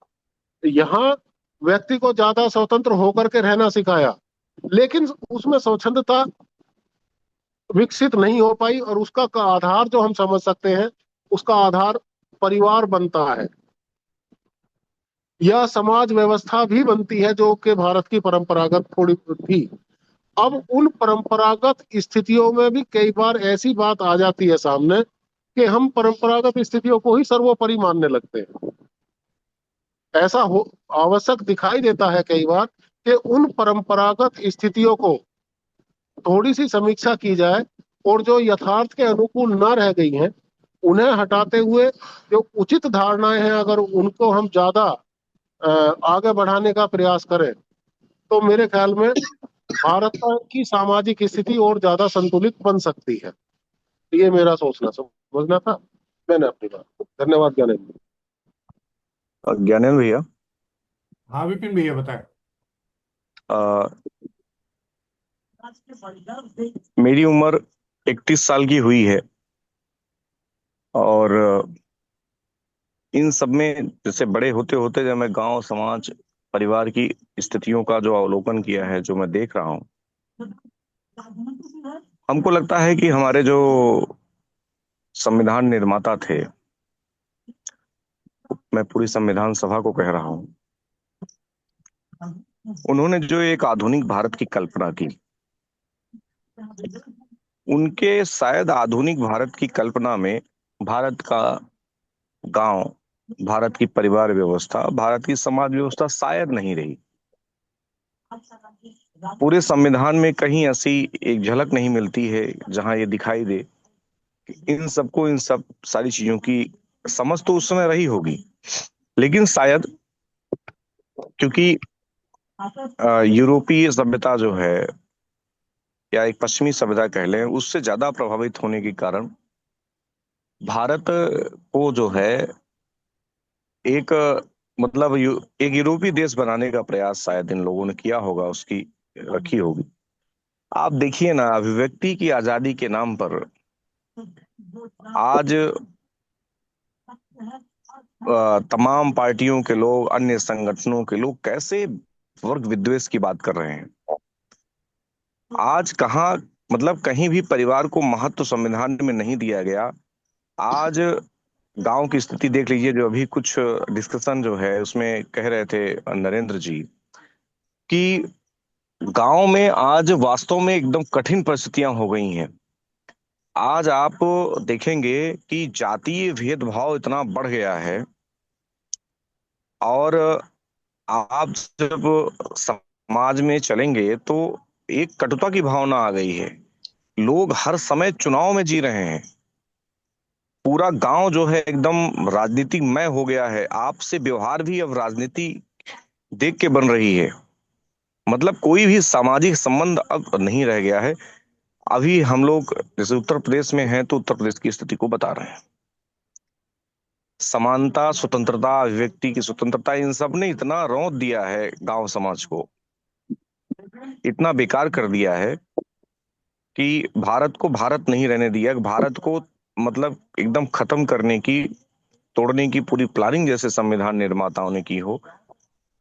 यहाँ व्यक्ति को ज्यादा स्वतंत्र होकर के रहना सिखाया, लेकिन उसमें स्वच्छंदता विकसित नहीं हो पाई, और उसका का आधार जो हम समझ सकते हैं, उसका आधार परिवार बनता है या समाज व्यवस्था भी बनती है, जो कि भारत की परंपरागत थोड़ी थी। अब उन परंपरागत स्थितियों में भी कई बार ऐसी बात आ जाती है सामने कि हम परंपरागत स्थितियों को ही सर्वोपरि मानने लगते हैं। ऐसा हो आवश्यक दिखाई देता है कई बार कि उन परंपरागत स्थितियों को थोड़ी सी समीक्षा की जाए, और जो यथार्थ के अनुकूल न रह गई हैं उन्हें हटाते हुए जो उचित धारणाएं हैं, अगर उनको हम ज्यादा आगे बढ़ाने का प्रयास करें, तो मेरे ख्याल में भारत की सामाजिक स्थिति और ज्यादा संतुलित बन सकती है। ये मेरा सोचना समझना था, मैंने अपनी बात। धन्यवाद ज्ञानेंद्र। ज्ञानेंद्र भैया, हाँ विपिन भैया बताएं। अ, मेरी उम्र 31 साल की हुई है, और इन सब में जैसे बड़े होते होते जब मैं गांव समाज परिवार की स्थितियों का जो अवलोकन किया है, जो मैं देख रहा हूँ, हमको लगता है कि हमारे जो संविधान निर्माता थे, मैं पूरी संविधान सभा को कह रहा हूँ, उन्होंने जो एक आधुनिक भारत की कल्पना की, उनके शायद आधुनिक भारत की कल्पना में भारत का गांव, भारत की परिवार व्यवस्था, भारत की समाज व्यवस्था शायद नहीं रही। पूरे संविधान में कहीं ऐसी एक झलक नहीं मिलती है जहां ये दिखाई दे कि इन सबको, इन सब सारी चीजों की समझ तो उस समय रही होगी, लेकिन शायद क्योंकि यूरोपीय सभ्यता जो है, या एक पश्चिमी सभ्यता कह लें, उससे ज्यादा प्रभावित होने के कारण भारत को जो है एक मतलब एक यूरोपीय देश बनाने का प्रयास शायद इन लोगों ने किया होगा, उसकी रखी होगी। आप देखिए ना, अभिव्यक्ति की आजादी के नाम पर आज तमाम पार्टियों के लोग, अन्य संगठनों के लोग कैसे वर्ग विद्वेष की बात कर रहे हैं। आज कहाँ, मतलब कहीं भी परिवार को महत्व संविधान में नहीं दिया गया। आज गांव की स्थिति देख लीजिए, जो अभी कुछ डिस्कशन जो है उसमें कह रहे थे नरेंद्र जी कि गांव में आज वास्तव में एकदम कठिन परिस्थितियां हो गई हैं। आज आप देखेंगे कि जातीय भेदभाव इतना बढ़ गया है, और आप जब समाज में चलेंगे तो एक कटुता की भावना आ गई है लोग हर समय चुनाव में जी रहे हैं। पूरा गांव जो है एकदम राजनीतिमय हो गया है। आपसे व्यवहार भी अब राजनीति देख के बन रही है। मतलब कोई भी सामाजिक संबंध अब नहीं रह गया है। अभी हम लोग जैसे उत्तर प्रदेश में हैं तो उत्तर प्रदेश की स्थिति को बता रहे हैं। समानता, स्वतंत्रता, अभिव्यक्ति की स्वतंत्रता, इन सब ने इतना रौंद दिया है गांव समाज को, इतना बेकार कर दिया है कि भारत को भारत नहीं रहने दिया। भारत को मतलब एकदम खत्म करने की, तोड़ने की पूरी प्लानिंग जैसे संविधान निर्माताओं ने की हो,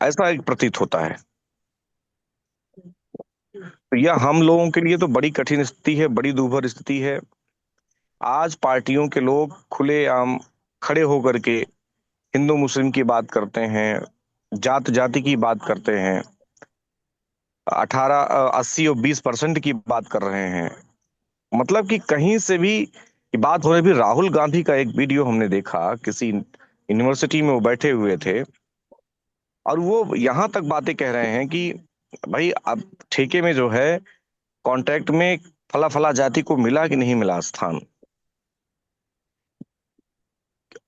ऐसा एक प्रतीत होता है। तो यह हम लोगों के लिए तो बड़ी कठिन स्थिति है, बड़ी दूभर स्थिति है। आज पार्टियों के लोग खुलेआम खड़े होकर के हिंदू मुस्लिम की बात करते हैं, जात जाति की बात करते हैं, 80 और 20% की बात कर रहे हैं। मतलब कि कहीं से भी ये बात हो रही। भी राहुल गांधी का एक वीडियो हमने देखा, किसी यूनिवर्सिटी में वो बैठे हुए थे और वो यहां तक बातें कह रहे हैं कि भाई अब ठेके में जो है, कॉन्ट्रैक्ट में फला फला जाति को मिला कि नहीं मिला स्थान।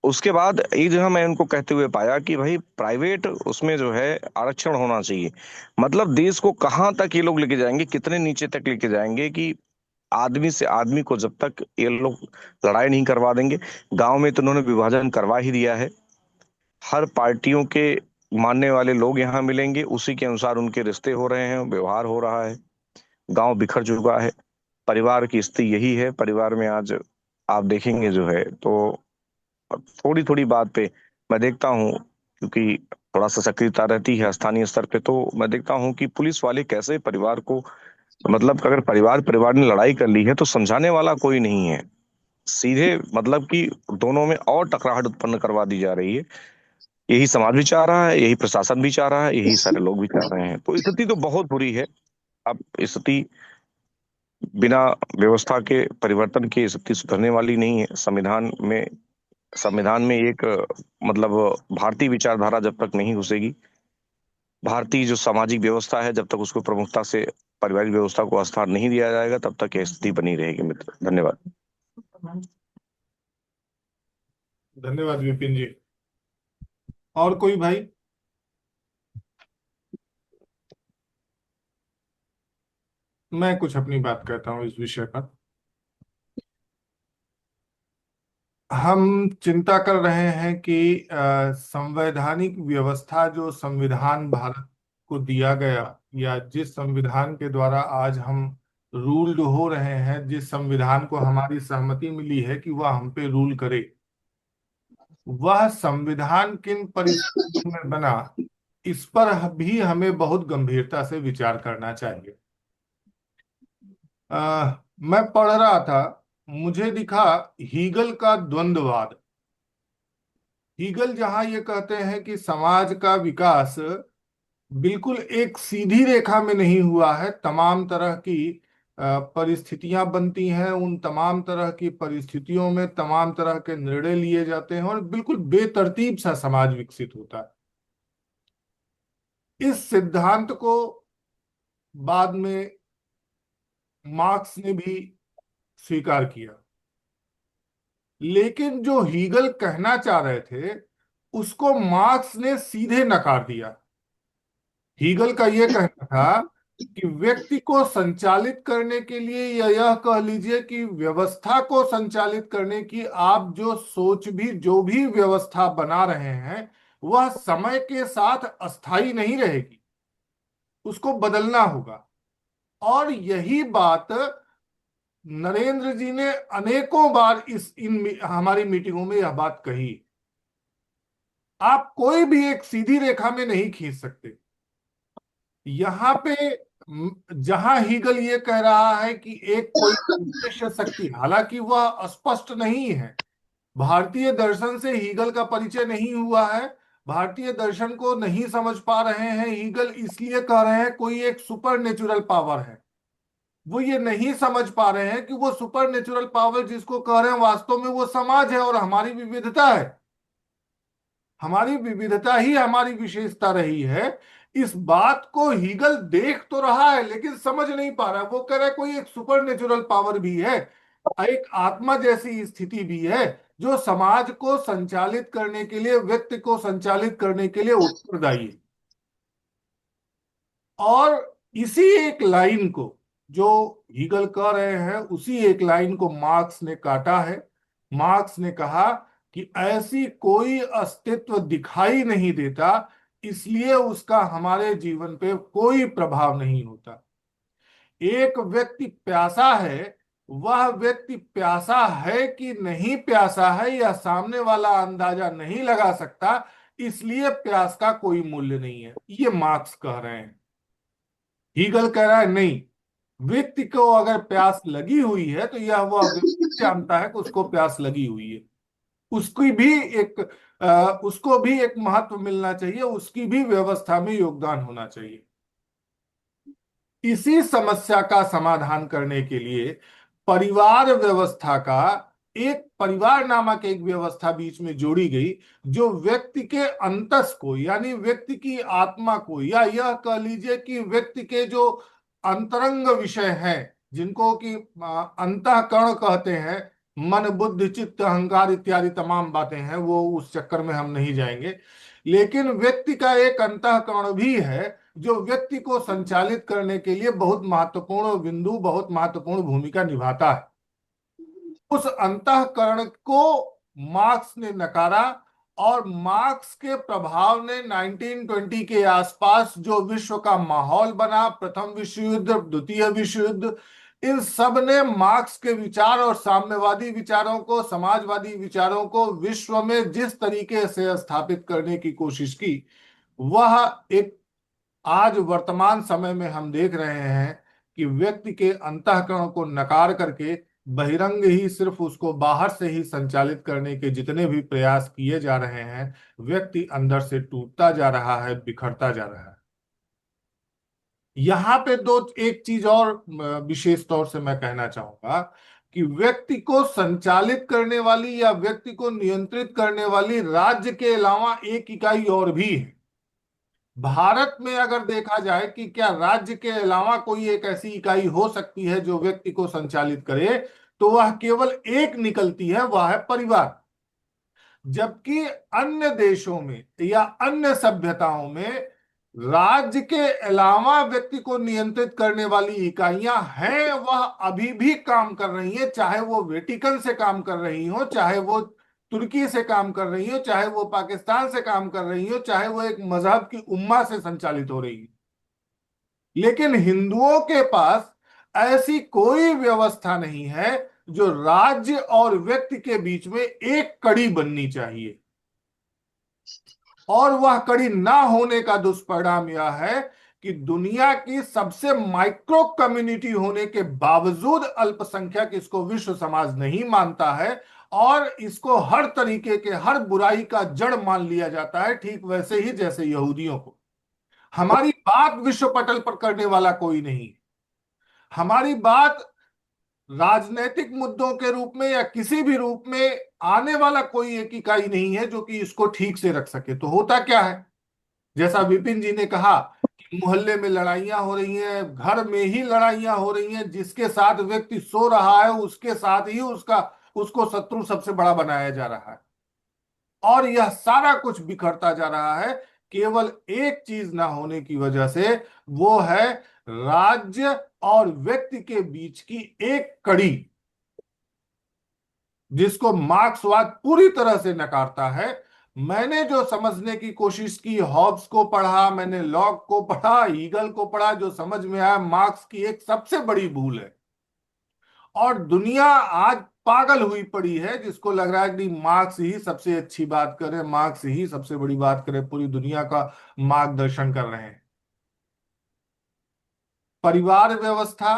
उसके बाद एक जगह मैं उनको कहते हुए पाया कि भाई प्राइवेट उसमें जो है आरक्षण होना चाहिए। मतलब देश को कहाँ तक ये लोग लेके जाएंगे, कितने नीचे तक लेके जाएंगे कि आदमी से आदमी को जब तक ये लोग लड़ाई नहीं करवा देंगे। गांव में तो उन्होंने विभाजन करवा ही दिया है। हर पार्टियों के मानने वाले लोग यहाँ मिलेंगे, उसी के अनुसार उनके रिश्ते हो रहे हैं, व्यवहार हो रहा है। गांव बिखर चुका है। परिवार की स्थिति यही है। परिवार में आज आप देखेंगे जो है तो थोड़ी थोड़ी बात पे मैं देखता हूँ, क्योंकि थोड़ा सा सक्रियता रहती है स्थानीय स्तर पे, तो मैं देखता हूँ कि पुलिस वाले कैसे परिवार को, मतलब अगर परिवार परिवार ने लड़ाई कर ली है तो समझाने वाला कोई नहीं है। सीधे मतलब कि दोनों में और टकराहट उत्पन्न करवा दी जा रही है। यही समाज भी चाह रहा है, यही प्रशासन भी चाह रहा है, यही सारे लोग भी चाह रहे हैं। तो स्थिति तो बहुत बुरी है। अब स्थिति बिना व्यवस्था के, परिवर्तन के स्थिति सुधरने वाली नहीं है। संविधान में एक मतलब भारतीय विचारधारा जब तक नहीं घुसेगी, भारतीय जो सामाजिक व्यवस्था है, जब तक उसको प्रमुखता से पारिवारिक व्यवस्था को स्थान नहीं दिया जाएगा, तब तक यह स्थिति बनी रहेगी। मित्र, धन्यवाद। धन्यवाद विपिन जी। और कोई भाई? मैं कुछ अपनी बात कहता हूँ इस विषय पर। हम चिंता कर रहे हैं कि संवैधानिक व्यवस्था, जो संविधान भारत को दिया गया, या जिस संविधान के द्वारा आज हम रूल्ड हो रहे हैं, जिस संविधान को हमारी सहमति मिली है कि वह हम पे रूल करे, वह संविधान किन परिस्थितियों में बना, इस पर भी हमें बहुत गंभीरता से विचार करना चाहिए। मैं पढ़ रहा था, मुझे दिखा हीगल का द्वंद्ववाद। हीगल जहां ये कहते हैं कि समाज का विकास बिल्कुल एक सीधी रेखा में नहीं हुआ है, तमाम तरह की परिस्थितियां बनती हैं, उन तमाम तरह की परिस्थितियों में तमाम तरह के निर्णय लिए जाते हैं और बिल्कुल बेतरतीब सा समाज विकसित होता है। इस सिद्धांत को बाद में मार्क्स ने भी स्वीकार किया, लेकिन जो हीगल कहना चाह रहे थे उसको मार्क्स ने सीधे नकार दिया। हीगल का यह कहना था कि व्यक्ति को संचालित करने के लिए, या यह कह लीजिए कि व्यवस्था को संचालित करने की आप जो भी व्यवस्था बना रहे हैं, वह समय के साथ अस्थाई नहीं रहेगी, उसको बदलना होगा। और यही बात नरेंद्र जी ने अनेकों बार इन हमारी मीटिंगों में यह बात कही। आप कोई भी एक सीधी रेखा में नहीं खींच सकते। यहाँ पे जहां हीगल ये कह रहा है कि एक कोई उद्देश्य शक्ति, हालांकि वह स्पष्ट नहीं है, भारतीय दर्शन से हीगल का परिचय नहीं हुआ है, भारतीय दर्शन को नहीं समझ पा रहे हैं हीगल, इसलिए कह रहे हैं कोई एक सुपर नेचुरल पावर है। वो ये नहीं समझ पा रहे हैं कि वो सुपर नेचुरल पावर जिसको कह रहे हैं, वास्तव में वो समाज है और हमारी विविधता है। हमारी विविधता ही हमारी विशेषता रही है। इस बात को हीगल देख तो रहा है लेकिन समझ नहीं पा रहा है। वो कह रहा है कोई एक सुपर नेचुरल पावर भी है, एक आत्मा जैसी स्थिति भी है जो समाज को संचालित करने के लिए, व्यक्ति को संचालित करने के लिए उत्तरदायी है। और इसी एक लाइन को जो हीगल कह रहे हैं, उसी एक लाइन को मार्क्स ने काटा है। मार्क्स ने कहा कि ऐसी कोई अस्तित्व दिखाई नहीं देता, इसलिए उसका हमारे जीवन पे कोई प्रभाव नहीं होता। एक व्यक्ति प्यासा है, वह व्यक्ति प्यासा है कि नहीं प्यासा है या सामने वाला अंदाजा नहीं लगा सकता, इसलिए प्यास का कोई मूल्य नहीं है। ये मार्क्स कह रहे हैं। हीगल कह रहा है नहीं, व्यक्ति को अगर प्यास लगी हुई है तो यह वह व्यक्ति जानता है कि उसको प्यास लगी हुई है। उसकी भी एक उसको भी एक महत्व मिलना चाहिए, उसकी भी व्यवस्था में योगदान होना चाहिए। इसी समस्या का समाधान करने के लिए परिवार व्यवस्था का एक, परिवार नामक एक व्यवस्था बीच में जोड़ी गई, जो व्यक्ति के अंतस को, यानी व्यक्ति की आत्मा को, या यह कह लीजिए कि व्यक्ति के जो अंतरंग विषय हैं, जिनको कि अंतःकरण कहते हैं, मन बुद्धि चित्त अहंकार इत्यादि तमाम बातें हैं, वो उस चक्कर में हम नहीं जाएंगे। लेकिन व्यक्ति का एक अंतःकरण भी है जो व्यक्ति को संचालित करने के लिए बहुत महत्वपूर्ण बिंदु, बहुत महत्वपूर्ण भूमिका निभाता है। उस अंतःकरण को मार्क्स ने नकारा, और मार्क्स के प्रभाव ने 1920 के आसपास जो विश्व का माहौल बना, प्रथम विश्व युद्ध, द्वितीय विश्व युद्ध, इन सब ने मार्क्स के विचार और साम्यवादी विचारों को, समाजवादी विचारों को विश्व में जिस तरीके से स्थापित करने की कोशिश की, वह एक आज वर्तमान समय में हम देख रहे हैं कि व्यक्ति के अंतःकरण को नकार करके बहिरंग ही सिर्फ उसको बाहर से ही संचालित करने के जितने भी प्रयास किए जा रहे हैं, व्यक्ति अंदर से टूटता जा रहा है, बिखरता जा रहा है। यहां पे एक चीज और विशेष तौर से मैं कहना चाहूंगा कि व्यक्ति को संचालित करने वाली या व्यक्ति को नियंत्रित करने वाली राज्य के अलावा एक इकाई और भी है। भारत में अगर देखा जाए कि क्या राज्य के अलावा कोई एक ऐसी इकाई हो सकती है जो व्यक्ति को संचालित करे, तो वह केवल एक निकलती है, वह है परिवार। जबकि अन्य देशों में या अन्य सभ्यताओं में राज्य के अलावा व्यक्ति को नियंत्रित करने वाली इकाइयां हैं, वह अभी भी काम कर रही है, चाहे वो वेटिकन से काम कर रही हो, चाहे वो तुर्की से काम कर रही हो, चाहे वो पाकिस्तान से काम कर रही हो, चाहे वो एक मजहब की उम्मा से संचालित हो रही है। लेकिन हिंदुओं के पास ऐसी कोई व्यवस्था नहीं है जो राज्य और व्यक्ति के बीच में एक कड़ी बननी चाहिए। और वह कड़ी ना होने का दुष्परिणाम यह है कि दुनिया की सबसे माइक्रो कम्युनिटी होने के बावजूद अल्पसंख्यक इसको विश्व समाज नहीं मानता है, और इसको हर तरीके के, हर बुराई का जड़ मान लिया जाता है, ठीक वैसे ही जैसे यहूदियों को। हमारी बात विश्व पटल पर करने वाला कोई नहीं। हमारी बात राजनीतिक मुद्दों के रूप में या किसी भी रूप में आने वाला कोई एक इकाई नहीं है जो कि इसको ठीक से रख सके। तो होता क्या है, जैसा विपिन जी ने कहा कि मोहल्ले में लड़ाइयां हो रही हैं, घर में ही लड़ाइयां हो रही हैं, जिसके साथ व्यक्ति सो रहा है उसके साथ ही उसको शत्रु सबसे बड़ा बनाया जा रहा है, और यह सारा कुछ बिखरता जा रहा है केवल एक चीज ना होने की वजह से, वो है राज्य और व्यक्ति के बीच की एक कड़ी, जिसको मार्क्सवाद पूरी तरह से नकारता है। मैंने जो समझने की कोशिश की, हॉब्स को पढ़ा, मैंने लॉक को पढ़ा, हीगल को पढ़ा, जो समझ में आया मार्क्स की एक सबसे बड़ी भूल है। और दुनिया आज पागल हुई पड़ी है, जिसको लग रहा है कि मार्क्स ही सबसे अच्छी बात करे, मार्क्स ही सबसे बड़ी बात करे, पूरी दुनिया का मार्गदर्शन कर रहे हैं। परिवार व्यवस्था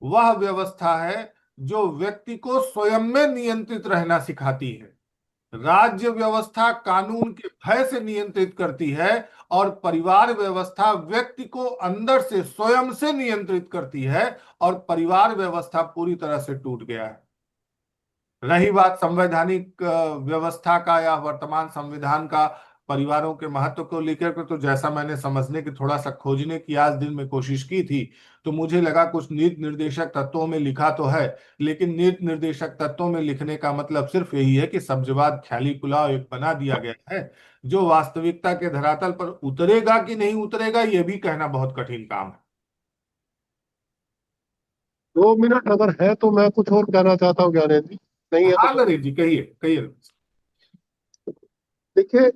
वह व्यवस्था है जो व्यक्ति को स्वयं में नियंत्रित रहना सिखाती है। राज्य व्यवस्था कानून के भय से नियंत्रित करती है, और परिवार व्यवस्था व्यक्ति को अंदर से, स्वयं से नियंत्रित करती है, और परिवार व्यवस्था पूरी तरह से टूट गया है। रही बात संवैधानिक व्यवस्था का या वर्तमान संविधान का परिवारों के महत्व को लेकर के तो जैसा मैंने समझने की थोड़ा सा खोजने की आज दिन में कोशिश की थी, तो मुझे लगा कुछ नीति निर्देशक तत्वों में लिखा तो है, लेकिन नीति निर्देशक तत्वों में लिखने का मतलब सिर्फ यही है कि सब्जवाद ख्याली पुलाव एक बना दिया गया है। जो वास्तविकता के धरातल पर उतरेगा कि नहीं उतरेगा ये भी कहना बहुत कठिन काम है। 2 मिनट अगर है तो मैं कुछ और कहना चाहता हूँ ज्ञानेंद्र जी, नहीं है तो हाँ नरेश जी, कहिए कहिए। देखिए,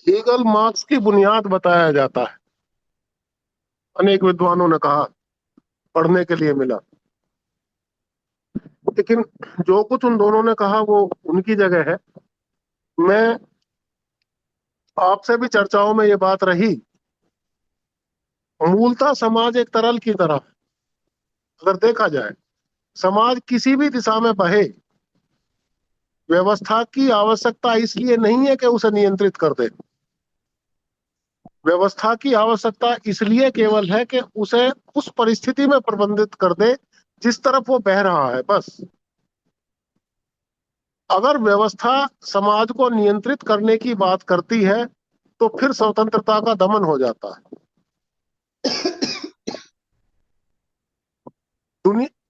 हीगल मार्क्स की बुनियाद बताया जाता है, अनेक विद्वानों ने कहा, पढ़ने के लिए मिला, लेकिन जो कुछ उन दोनों ने कहा वो उनकी जगह है। मैं आपसे भी चर्चाओं में ये बात रही, मूलतः समाज एक तरल की तरह, अगर देखा जाए समाज किसी भी दिशा में बहे, व्यवस्था की आवश्यकता इसलिए नहीं है कि उसे नियंत्रित कर दे, व्यवस्था की आवश्यकता इसलिए केवल है कि उसे उस परिस्थिति में प्रबंधित कर दे जिस तरफ वो बह रहा है, बस। अगर व्यवस्था समाज को नियंत्रित करने की बात करती है तो फिर स्वतंत्रता का दमन हो जाता है।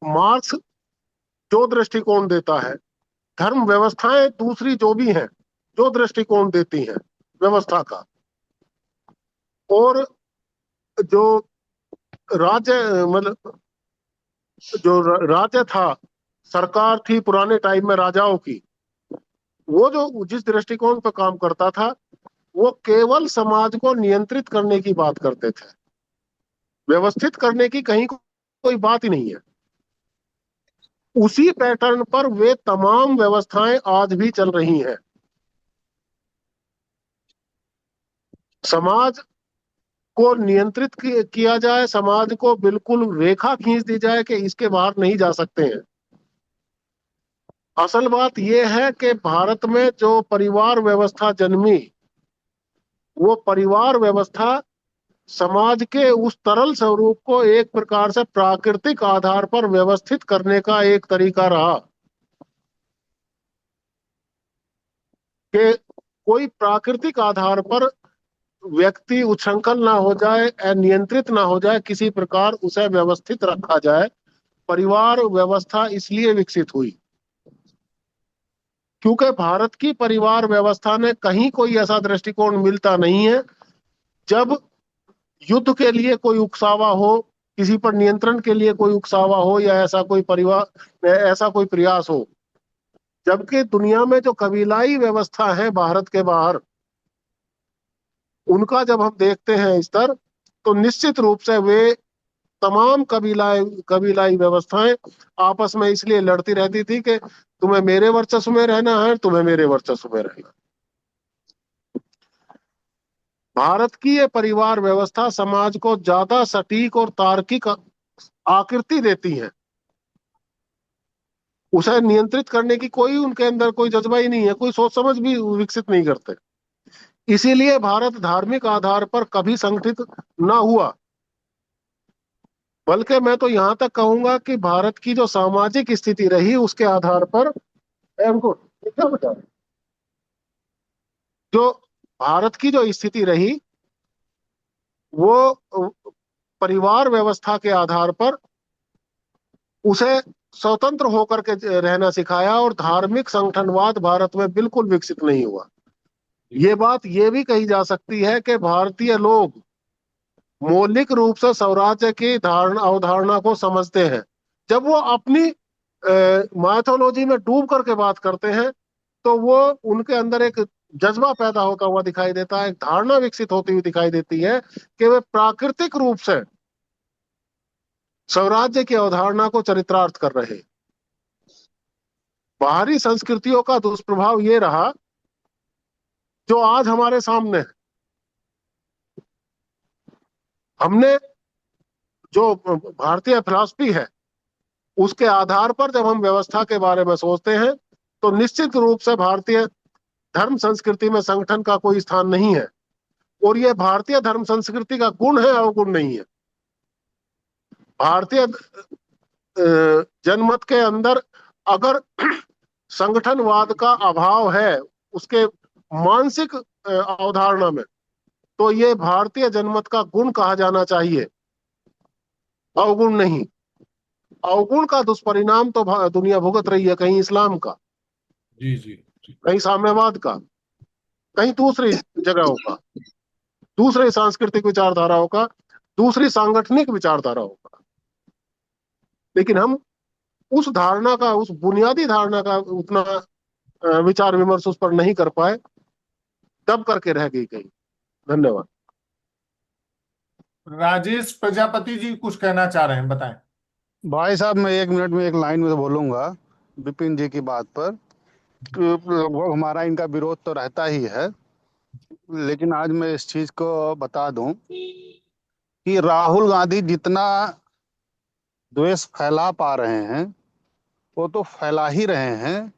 मार्क्स जो दृष्टिकोण देता है, धर्म व्यवस्थाएं दूसरी जो भी हैं, जो दृष्टिकोण देती हैं व्यवस्था का, और जो राज्य मतलब जो राज्य था, सरकार थी पुराने टाइम में राजाओं की, वो जो जिस दृष्टिकोण पर काम करता था वो केवल समाज को नियंत्रित करने की बात करते थे, व्यवस्थित करने की कहीं कोई बात ही नहीं है। उसी पैटर्न पर वे तमाम व्यवस्थाएं आज भी चल रही हैं। समाज को नियंत्रित किया जाए, समाज को बिल्कुल रेखा खींच दी जाए कि इसके बाहर नहीं जा सकते हैं। असल बात यह है कि भारत में जो परिवार व्यवस्था जन्मी, वो परिवार व्यवस्था समाज के उस तरल स्वरूप को एक प्रकार से प्राकृतिक आधार पर व्यवस्थित करने का एक तरीका रहा कि कोई प्राकृतिक आधार पर व्यक्ति उच्छृंखल ना हो जाए, अनियंत्रित ना हो जाए, किसी प्रकार उसे व्यवस्थित रखा जाए। परिवार व्यवस्था इसलिए विकसित हुई क्योंकि भारत की परिवार व्यवस्था में कहीं कोई ऐसा दृष्टिकोण मिलता नहीं है जब युद्ध के लिए कोई उकसावा हो, किसी पर नियंत्रण के लिए कोई उकसावा हो, या ऐसा कोई प्रयास हो। जबकि दुनिया में जो कबीलाई व्यवस्था है भारत के बाहर, उनका जब हम देखते हैं स्तर, तो निश्चित रूप से वे तमाम कबीलाई व्यवस्थाएं आपस में इसलिए लड़ती रहती थी कि तुम्हें मेरे वर्चस्व में रहना है, तुम्हें मेरे वर्चस्व में रहना। भारत की ये परिवार व्यवस्था समाज को ज्यादा सटीक और तार्किक आकृति देती है। उसे नियंत्रित करने की कोई उनके अंदर कोई जज्बा ही नहीं है, कोई सोच समझ भी विकसित नहीं करते। इसीलिए भारत धार्मिक आधार पर कभी संगठित ना हुआ, बल्कि मैं तो यहां तक कहूंगा कि भारत की जो सामाजिक स्थिति रही उसके आधार पर क्या बता, जो भारत की जो स्थिति रही वो परिवार व्यवस्था के आधार पर उसे स्वतंत्र होकर के रहना सिखाया, और धार्मिक संगठनवाद भारत में बिल्कुल विकसित नहीं हुआ। ये बात ये भी कही जा सकती है कि भारतीय लोग मौलिक रूप से स्वराज्य की अवधारणा को समझते हैं। जब वो अपनी माइथोलॉजी में डूब करके बात करते हैं तो वो उनके अंदर एक जज्बा पैदा होता हुआ दिखाई देता है, एक धारणा विकसित होती हुई दिखाई देती है कि वे प्राकृतिक रूप से स्वराज्य की अवधारणा को चरितार्थ कर रहे। बाहरी संस्कृतियों का दुष्प्रभाव ये रहा जो आज हमारे सामने है। हमने जो भारतीय फिलॉसफी है उसके आधार पर जब हम व्यवस्था के बारे में सोचते हैं तो निश्चित रूप से भारतीय धर्म संस्कृति में संगठन का कोई स्थान नहीं है, और यह भारतीय धर्म संस्कृति का गुण है, अवगुण नहीं है। भारतीय जनमत के अंदर अगर संगठनवाद का अभाव है, उसके मानसिक अवधारणा में, तो ये भारतीय जनमत का गुण कहा जाना चाहिए, अवगुण नहीं। अवगुण का दुष्परिणाम तो दुनिया भुगत रही है, कहीं इस्लाम का, जी जी जी। कहीं साम्यवाद का, कहीं दूसरी जगहों का, दूसरे सांस्कृतिक विचारधाराओं का, दूसरी सांगठनिक विचारधाराओं का। लेकिन हम उस धारणा का, उस बुनियादी धारणा का उतना विचार विमर्श उस पर नहीं कर पाए, दब करके रह गई कहीं। धन्यवाद। राजेश प्रजापति जी कुछ कहना चाह रहे हैं, बताएं। भाई साहब, मैं 1 मिनट में एक लाइन में तो बोलूंगा विपिन जी की बात पर। लगभग हमारा इनका विरोध तो रहता ही है, लेकिन आज मैं इस चीज को बता दूं कि राहुल गांधी जितना द्वेष फैला पा रहे हैं वो तो फैला ही रहे हैं,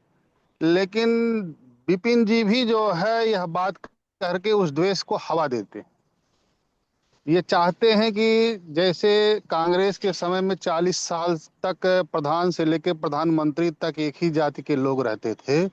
लेकिन विपिन जी भी जो है यह बात करके उस द्वेष को हवा देते हैं। ये चाहते हैं कि जैसे कांग्रेस के समय में 40 साल तक प्रधान से लेकर प्रधानमंत्री तक एक ही जाति के लोग रहते थे,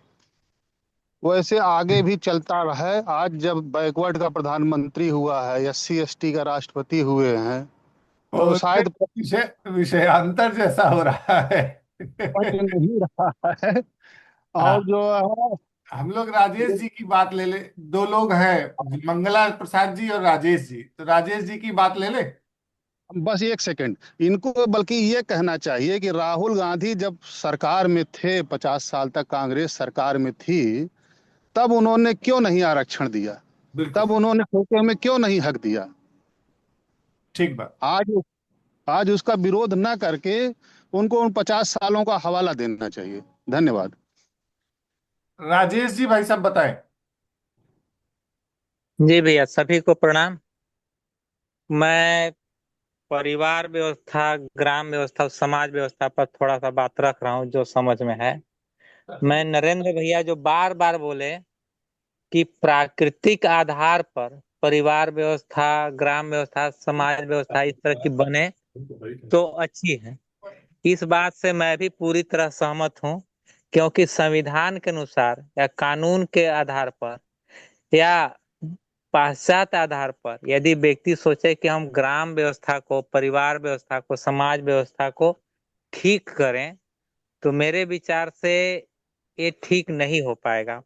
वैसे आगे भी चलता रहे। आज जब बैकवर्ड का प्रधानमंत्री हुआ है, SC ST का राष्ट्रपति हुए हैं, तो और शायद विषय विषयांतर जैसा हो रहा है। पच नहीं रहा है। और हाँ, जो है, हम लोग राजेश जी की बात ले ले। दो लोग हैं, मंगला प्रसाद जी और राजेश जी, तो राजेश जी की बात ले ले। बस 1 सेकंड, इनको बल्कि ये कहना चाहिए कि राहुल गांधी जब सरकार में थे, 50 साल तक कांग्रेस सरकार में थी, तब उन्होंने क्यों नहीं आरक्षण दिया? बिल्कुल तब उन्होंने ठोके में क्यों नहीं हक दिया? ठीक बात। आज आज उसका विरोध न करके उनको उन 50 सालों का हवाला देना चाहिए। धन्यवाद। राजेश जी भाई साहब बताएं। जी भैया, सभी को प्रणाम। मैं परिवार व्यवस्था, ग्राम व्यवस्था और समाज व्यवस्था पर थोड़ा सा बात रख रहा हूँ जो समझ में है। मैं नरेंद्र भैया जो बार बार बोले कि प्राकृतिक आधार पर परिवार व्यवस्था, ग्राम व्यवस्था, समाज व्यवस्था इस तरह की बने तो अच्छी है, इस बात से मैं भी पूरी तरह सहमत हूँ। क्योंकि संविधान के अनुसार या कानून के आधार पर या पाश्चात्य आधार पर यदि व्यक्ति सोचे कि हम ग्राम व्यवस्था को, परिवार व्यवस्था को, समाज व्यवस्था को ठीक करें, तो मेरे विचार से ये ठीक नहीं हो पाएगा।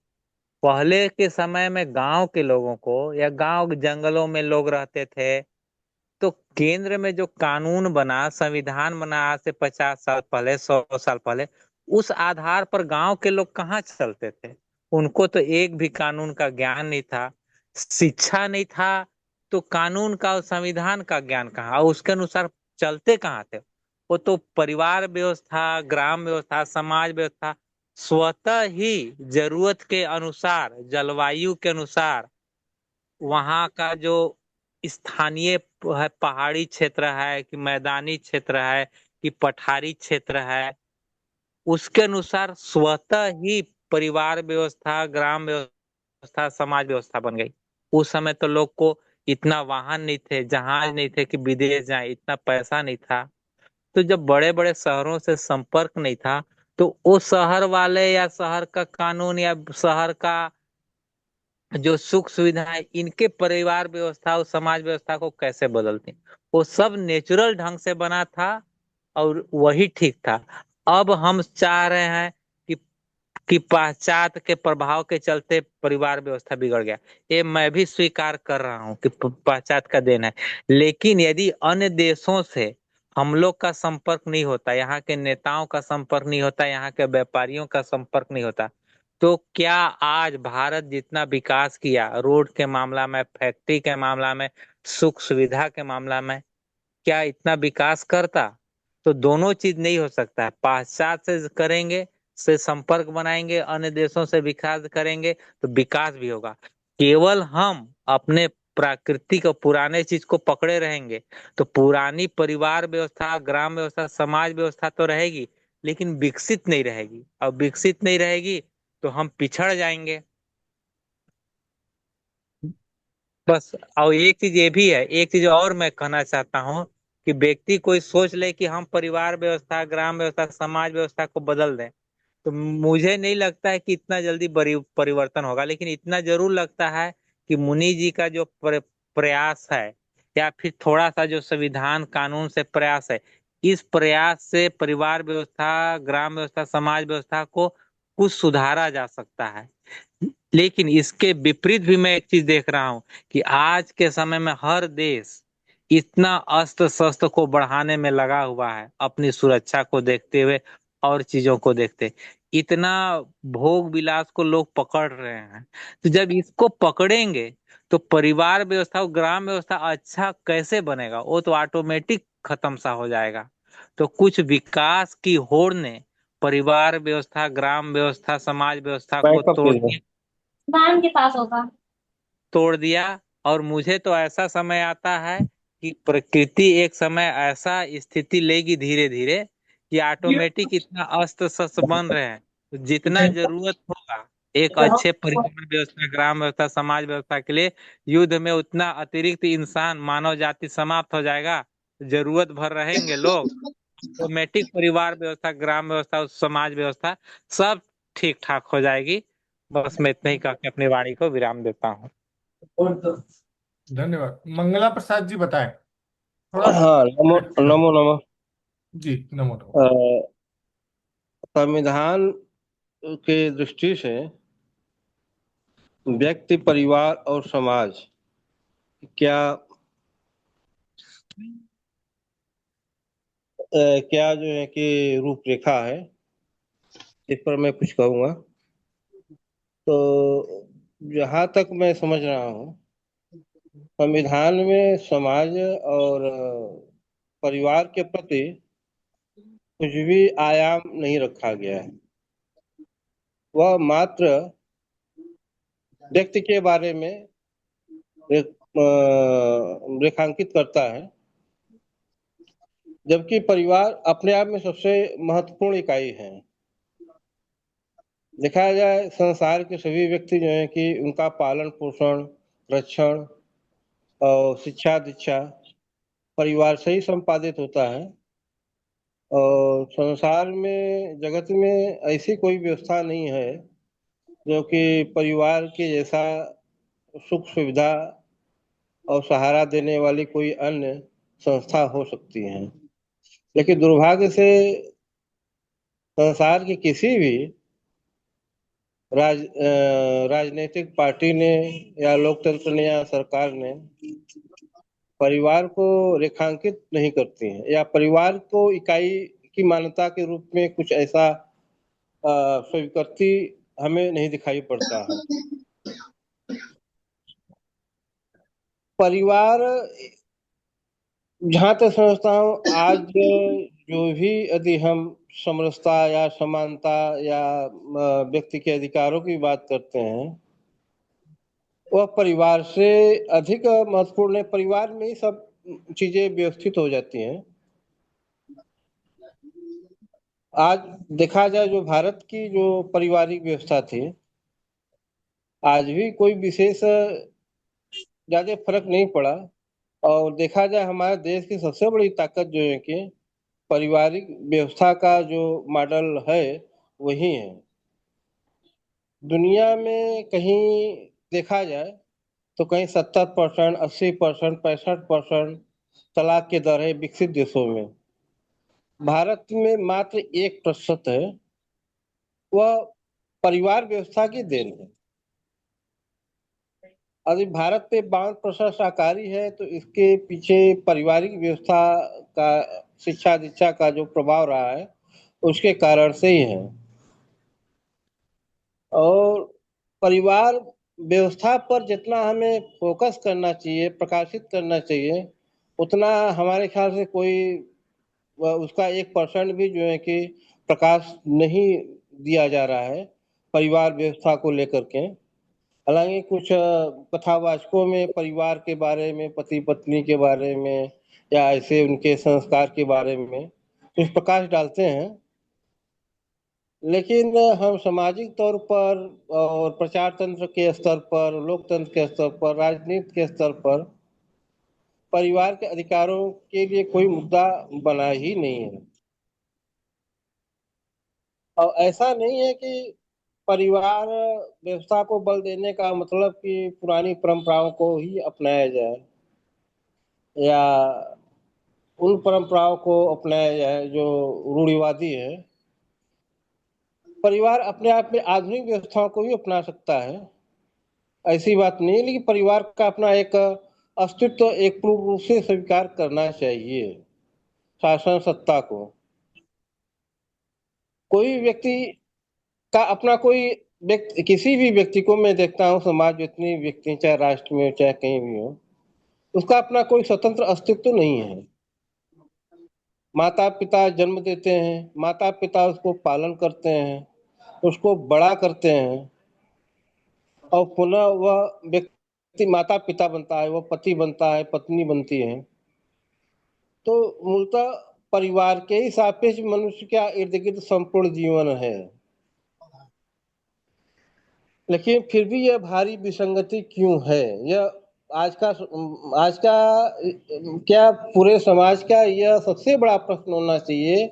पहले के समय में गांव के लोगों को या गांव जंगलों में लोग रहते थे, तो केंद्र में जो कानून बना, संविधान बना आज से 50 साल पहले, 100 साल पहले, उस आधार पर गांव के लोग कहाँ चलते थे? उनको तो एक भी कानून का ज्ञान नहीं था, शिक्षा नहीं था, तो कानून का और संविधान का ज्ञान कहाँ, और उसके अनुसार चलते कहाँ थे? वो तो परिवार व्यवस्था, ग्राम व्यवस्था, समाज व्यवस्था स्वतः ही जरूरत के अनुसार, जलवायु के अनुसार, वहाँ का जो स्थानीय है, पहाड़ी क्षेत्र है कि मैदानी क्षेत्र है कि पठारी क्षेत्र है, उसके अनुसार स्वतः ही परिवार व्यवस्था, ग्राम व्यवस्था, समाज व्यवस्था बन गई। उस समय तो लोग को इतना वाहन नहीं थे, जहाज नहीं थे कि विदेश जाए, इतना पैसा नहीं था, तो जब बड़े बड़े शहरों से संपर्क नहीं था, तो वो शहर वाले या शहर का कानून या शहर का जो सुख सुविधाएं इनके परिवार व्यवस्था और समाज व्यवस्था को कैसे बदलती? वो सब नेचुरल ढंग से बना था और वही ठीक था। अब हम चाह रहे हैं कि पाश्चात्य के प्रभाव के चलते परिवार व्यवस्था बिगड़ गया। ये मैं भी स्वीकार कर रहा हूँ कि पाश्चात्य का देन है। लेकिन यदि अन्य देशों से हम लोग का संपर्क नहीं होता, यहाँ के नेताओं का संपर्क नहीं होता, यहाँ के व्यापारियों का संपर्क नहीं होता, तो क्या आज भारत जितना विकास किया, रोड के मामला में, फैक्ट्री के मामला में, सुख सुविधा के मामला में, क्या इतना विकास करता? तो दोनों चीज नहीं हो सकता है। पाश्चात्य से करेंगे, से संपर्क बनाएंगे, अन्य देशों से विकास करेंगे तो विकास भी होगा। केवल हम अपने प्राकृतिक और पुराने चीज को पकड़े रहेंगे तो पुरानी परिवार व्यवस्था, ग्राम व्यवस्था, समाज व्यवस्था तो रहेगी, लेकिन विकसित नहीं रहेगी। और विकसित नहीं रहेगी तो हम पिछड़ जाएंगे। बस। और एक चीज ये भी है, एक चीज और मैं कहना चाहता हूँ कि व्यक्ति कोई सोच ले कि हम परिवार व्यवस्था, ग्राम व्यवस्था, समाज व्यवस्था को बदल दें, तो मुझे नहीं लगता है कि इतना जल्दी परिवर्तन होगा, लेकिन इतना जरूर लगता है कि मुनि जी का जो प्रयास है, या फिर थोड़ा सा जो संविधान कानून से प्रयास है, इस प्रयास से परिवार व्यवस्था, ग्राम व्यवस्था, समाज व्यवस्था को कुछ सुधारा जा सकता है। लेकिन इसके विपरीत भी मैं एक चीज देख रहा हूं कि आज के समय में हर देश इतना अस्त्र शस्त्र को बढ़ाने में लगा हुआ है, अपनी सुरक्षा को देखते हुए और चीजों को देखते, इतना भोग विलास को लोग पकड़ रहे हैं। तो जब इसको पकड़ेंगे तो परिवार व्यवस्था और ग्राम व्यवस्था अच्छा कैसे बनेगा? वो तो ऑटोमेटिक खत्म सा हो जाएगा। तो कुछ विकास की होड़ ने परिवार व्यवस्था, ग्राम व्यवस्था, समाज व्यवस्था को बैकअप तोड़ दे दो। दिया, मैम के पास होगा, तोड़ दिया। और मुझे तो ऐसा समय आता है कि प्रकृति एक समय ऐसा स्थिति लेगी धीरे धीरे कि ऑटोमेटिक इतना अस्त्र शस्त्र बन रहे हैं, तो जितना जरूरत होगा एक अच्छे परिवार व्यवस्था, ग्राम व्यवस्था, समाज व्यवस्था के लिए युद्ध में, उतना अतिरिक्त इंसान, मानव जाति समाप्त हो जाएगा। जरूरत भर रहेंगे लोग, ऑटोमेटिक परिवार व्यवस्था, ग्राम व्यवस्था, समाज व्यवस्था सब ठीक ठाक हो जाएगी। बस मैं इतना ही कह के अपनी वाणी को विराम देता हूँ। धन्यवाद। मंगला प्रसाद जी बताएं थोड़ा सा। हाँ, नमो नमो नमः। जी नमो नमो। अ, संविधान के दृष्टि से व्यक्ति, परिवार और समाज क्या क्या जो है कि रूपरेखा है, इस पर मैं कुछ कहूँगा। तो जहाँ तक मैं समझ रहा हूँ, संविधान में समाज और परिवार के प्रति कुछ भी आयाम नहीं रखा गया है। वह मात्र व्यक्ति के बारे में रेखांकित करता है, जबकि परिवार अपने आप में सबसे महत्वपूर्ण इकाई है। देखा जाए, संसार के सभी व्यक्ति जो है कि उनका पालन पोषण, रक्षण और शिक्षा दीक्षा परिवार से ही संपादित होता है। और संसार में, जगत में ऐसी कोई व्यवस्था नहीं है जो कि परिवार के जैसा सुख सुविधा और सहारा देने वाली कोई अन्य संस्था हो सकती है। लेकिन दुर्भाग्य से संसार की किसी भी राजनीतिक पार्टी ने या लोकतंत्र ने या सरकार ने परिवार को रेखांकित नहीं करती है, या परिवार को इकाई की मान्यता के रूप में कुछ ऐसा स्वीकृति हमें नहीं दिखाई पड़ता है। परिवार, जहाँ तक समझता हूँ, आज जो भी यदि हम समरसता या समानता या व्यक्ति के अधिकारों की बात करते हैं, वह परिवार से अधिक महत्वपूर्ण है। परिवार में ही सब चीजें व्यवस्थित हो जाती हैं। आज देखा जाए, जो भारत की जो पारिवारिक व्यवस्था थी, आज भी कोई विशेष ज्यादा फर्क नहीं पड़ा। और देखा जाए, हमारे देश की सबसे बड़ी ताकत जो है कि पारिवारिक व्यवस्था का जो मॉडल है वही है। दुनिया में कहीं देखा जाए तो कहीं 70%, 80%, 65% तलाक की दर है विकसित देशों में। भारत में मात्र 1% है। वह परिवार व्यवस्था की देन है। यदि भारत में 52% शाकाहारी है तो इसके पीछे पारिवारिक व्यवस्था का, शिक्षा दीक्षा का जो प्रभाव रहा है उसके कारण से ही है। और परिवार व्यवस्था पर जितना हमें फोकस करना चाहिए, प्रकाशित करना चाहिए, उतना हमारे ख्याल से कोई उसका 1% भी जो है कि प्रकाश नहीं दिया जा रहा है परिवार व्यवस्था को लेकर के। हालांकि कुछ कथावाचकों में परिवार के बारे में, पति पत्नी के बारे में या ऐसे उनके संस्कार के बारे में कुछ प्रकाश डालते हैं, लेकिन हम सामाजिक तौर पर और प्रचार तंत्र के स्तर पर, लोकतंत्र के स्तर पर, राजनीति के स्तर पर परिवार के अधिकारों के लिए कोई मुद्दा बना ही नहीं है। और ऐसा नहीं है कि परिवार व्यवस्था को बल देने का मतलब कि पुरानी परंपराओं को ही अपनाया जाए या उन परंपराओं को अपनाया जाए जो रूढ़िवादी है। परिवार अपने आप में आधुनिक व्यवस्थाओं को भी अपना सकता है, ऐसी बात नहीं है, लेकिन परिवार का अपना एक अस्तित्व एक पूर्ण रूप से स्वीकार करना चाहिए शासन सत्ता को। कोई व्यक्ति का अपना कोई व्यक्ति, किसी भी व्यक्ति को मैं देखता हूँ, समाज जितने व्यक्ति चाहे राष्ट्र में हो चाहे कहीं भी हो, उसका अपना कोई स्वतंत्र अस्तित्व नहीं है। माता पिता जन्म देते हैं, माता पिता उसको पालन करते हैं, उसको बड़ा करते हैं और पुनः वह व्यक्ति माता पिता बनता है, वह पति बनता है, पत्नी बनती है। तो मूलतः परिवार के ही सापेक्ष मनुष्य का इर्द गिर्द संपूर्ण जीवन है। लेकिन फिर भी यह भारी विसंगति क्यों है? यह आज का क्या पूरे समाज का यह सबसे बड़ा प्रश्न होना चाहिए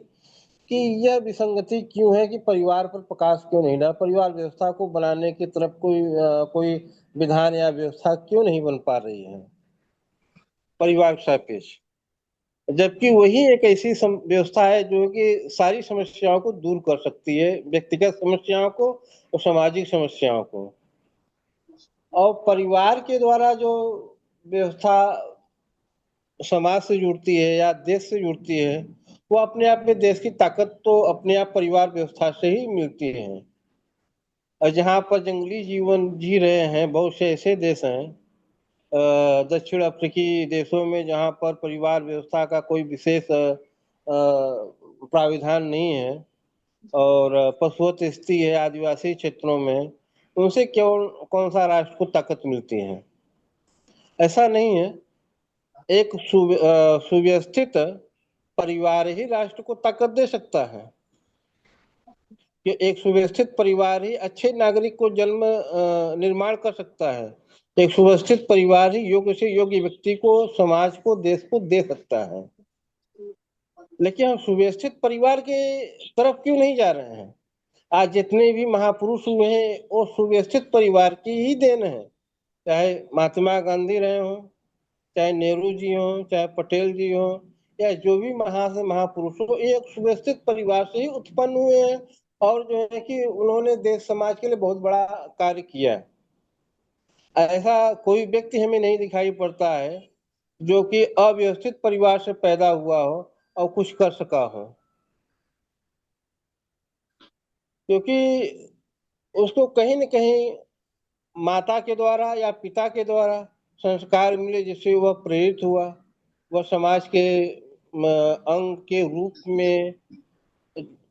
कि यह विसंगति क्यों है कि परिवार पर प्रकाश क्यों नहीं डाला, परिवार व्यवस्था को बनाने की तरफ कोई विधान या व्यवस्था क्यों नहीं बन पा रही है परिवार के सापेक्ष, जबकि वही एक ऐसी व्यवस्था है जो कि सारी समस्याओं को दूर कर सकती है, व्यक्तिगत समस्याओं को और सामाजिक समस्याओं को। और परिवार के द्वारा जो व्यवस्था समाज से जुड़ती है या देश से जुड़ती है, वो अपने आप में देश की ताकत तो अपने आप परिवार व्यवस्था से ही मिलती है। और जहाँ पर जंगली जीवन जी रहे हैं बहुत से ऐसे देश हैं, दक्षिण अफ्रीकी देशों में, जहाँ पर परिवार व्यवस्था का कोई विशेष प्राविधान नहीं है और पशुवत स्थिति है आदिवासी क्षेत्रों में, उनसे क्यों कौन सा राष्ट्र को ताकत मिलती है? ऐसा नहीं है। एक सुव्यवस्थित परिवार ही राष्ट्र को ताकत दे सकता है कि एक सुव्यवस्थित परिवार ही अच्छे नागरिक को जन्म निर्माण कर सकता है। एक सुव्यवस्थित परिवार ही योग्य से योग्य व्यक्ति को, समाज को, देश को दे सकता है। लेकिन हम सुव्यवस्थित परिवार के तरफ क्यों नहीं जा रहे हैं? आज जितने भी महापुरुष हुए हैं वो सुव्यवस्थित परिवार की ही देन है, चाहे महात्मा गांधी रहे हों, चाहे नेहरू जी हों, चाहे पटेल जी हों, या जो भी से महापुरुष हो, एक सुव्यवस्थित परिवार से ही उत्पन्न हुए हैं और जो है कि उन्होंने देश समाज के लिए बहुत बड़ा कार्य किया। ऐसा कोई व्यक्ति हमें नहीं दिखाई पड़ता है जो कि अव्यवस्थित परिवार से पैदा हुआ हो और कुछ कर सका हो, क्योंकि उसको कहीं न कहीं माता के द्वारा या पिता के द्वारा संस्कार मिले जिससे वह प्रेरित हुआ, वह समाज के अंग के रूप में,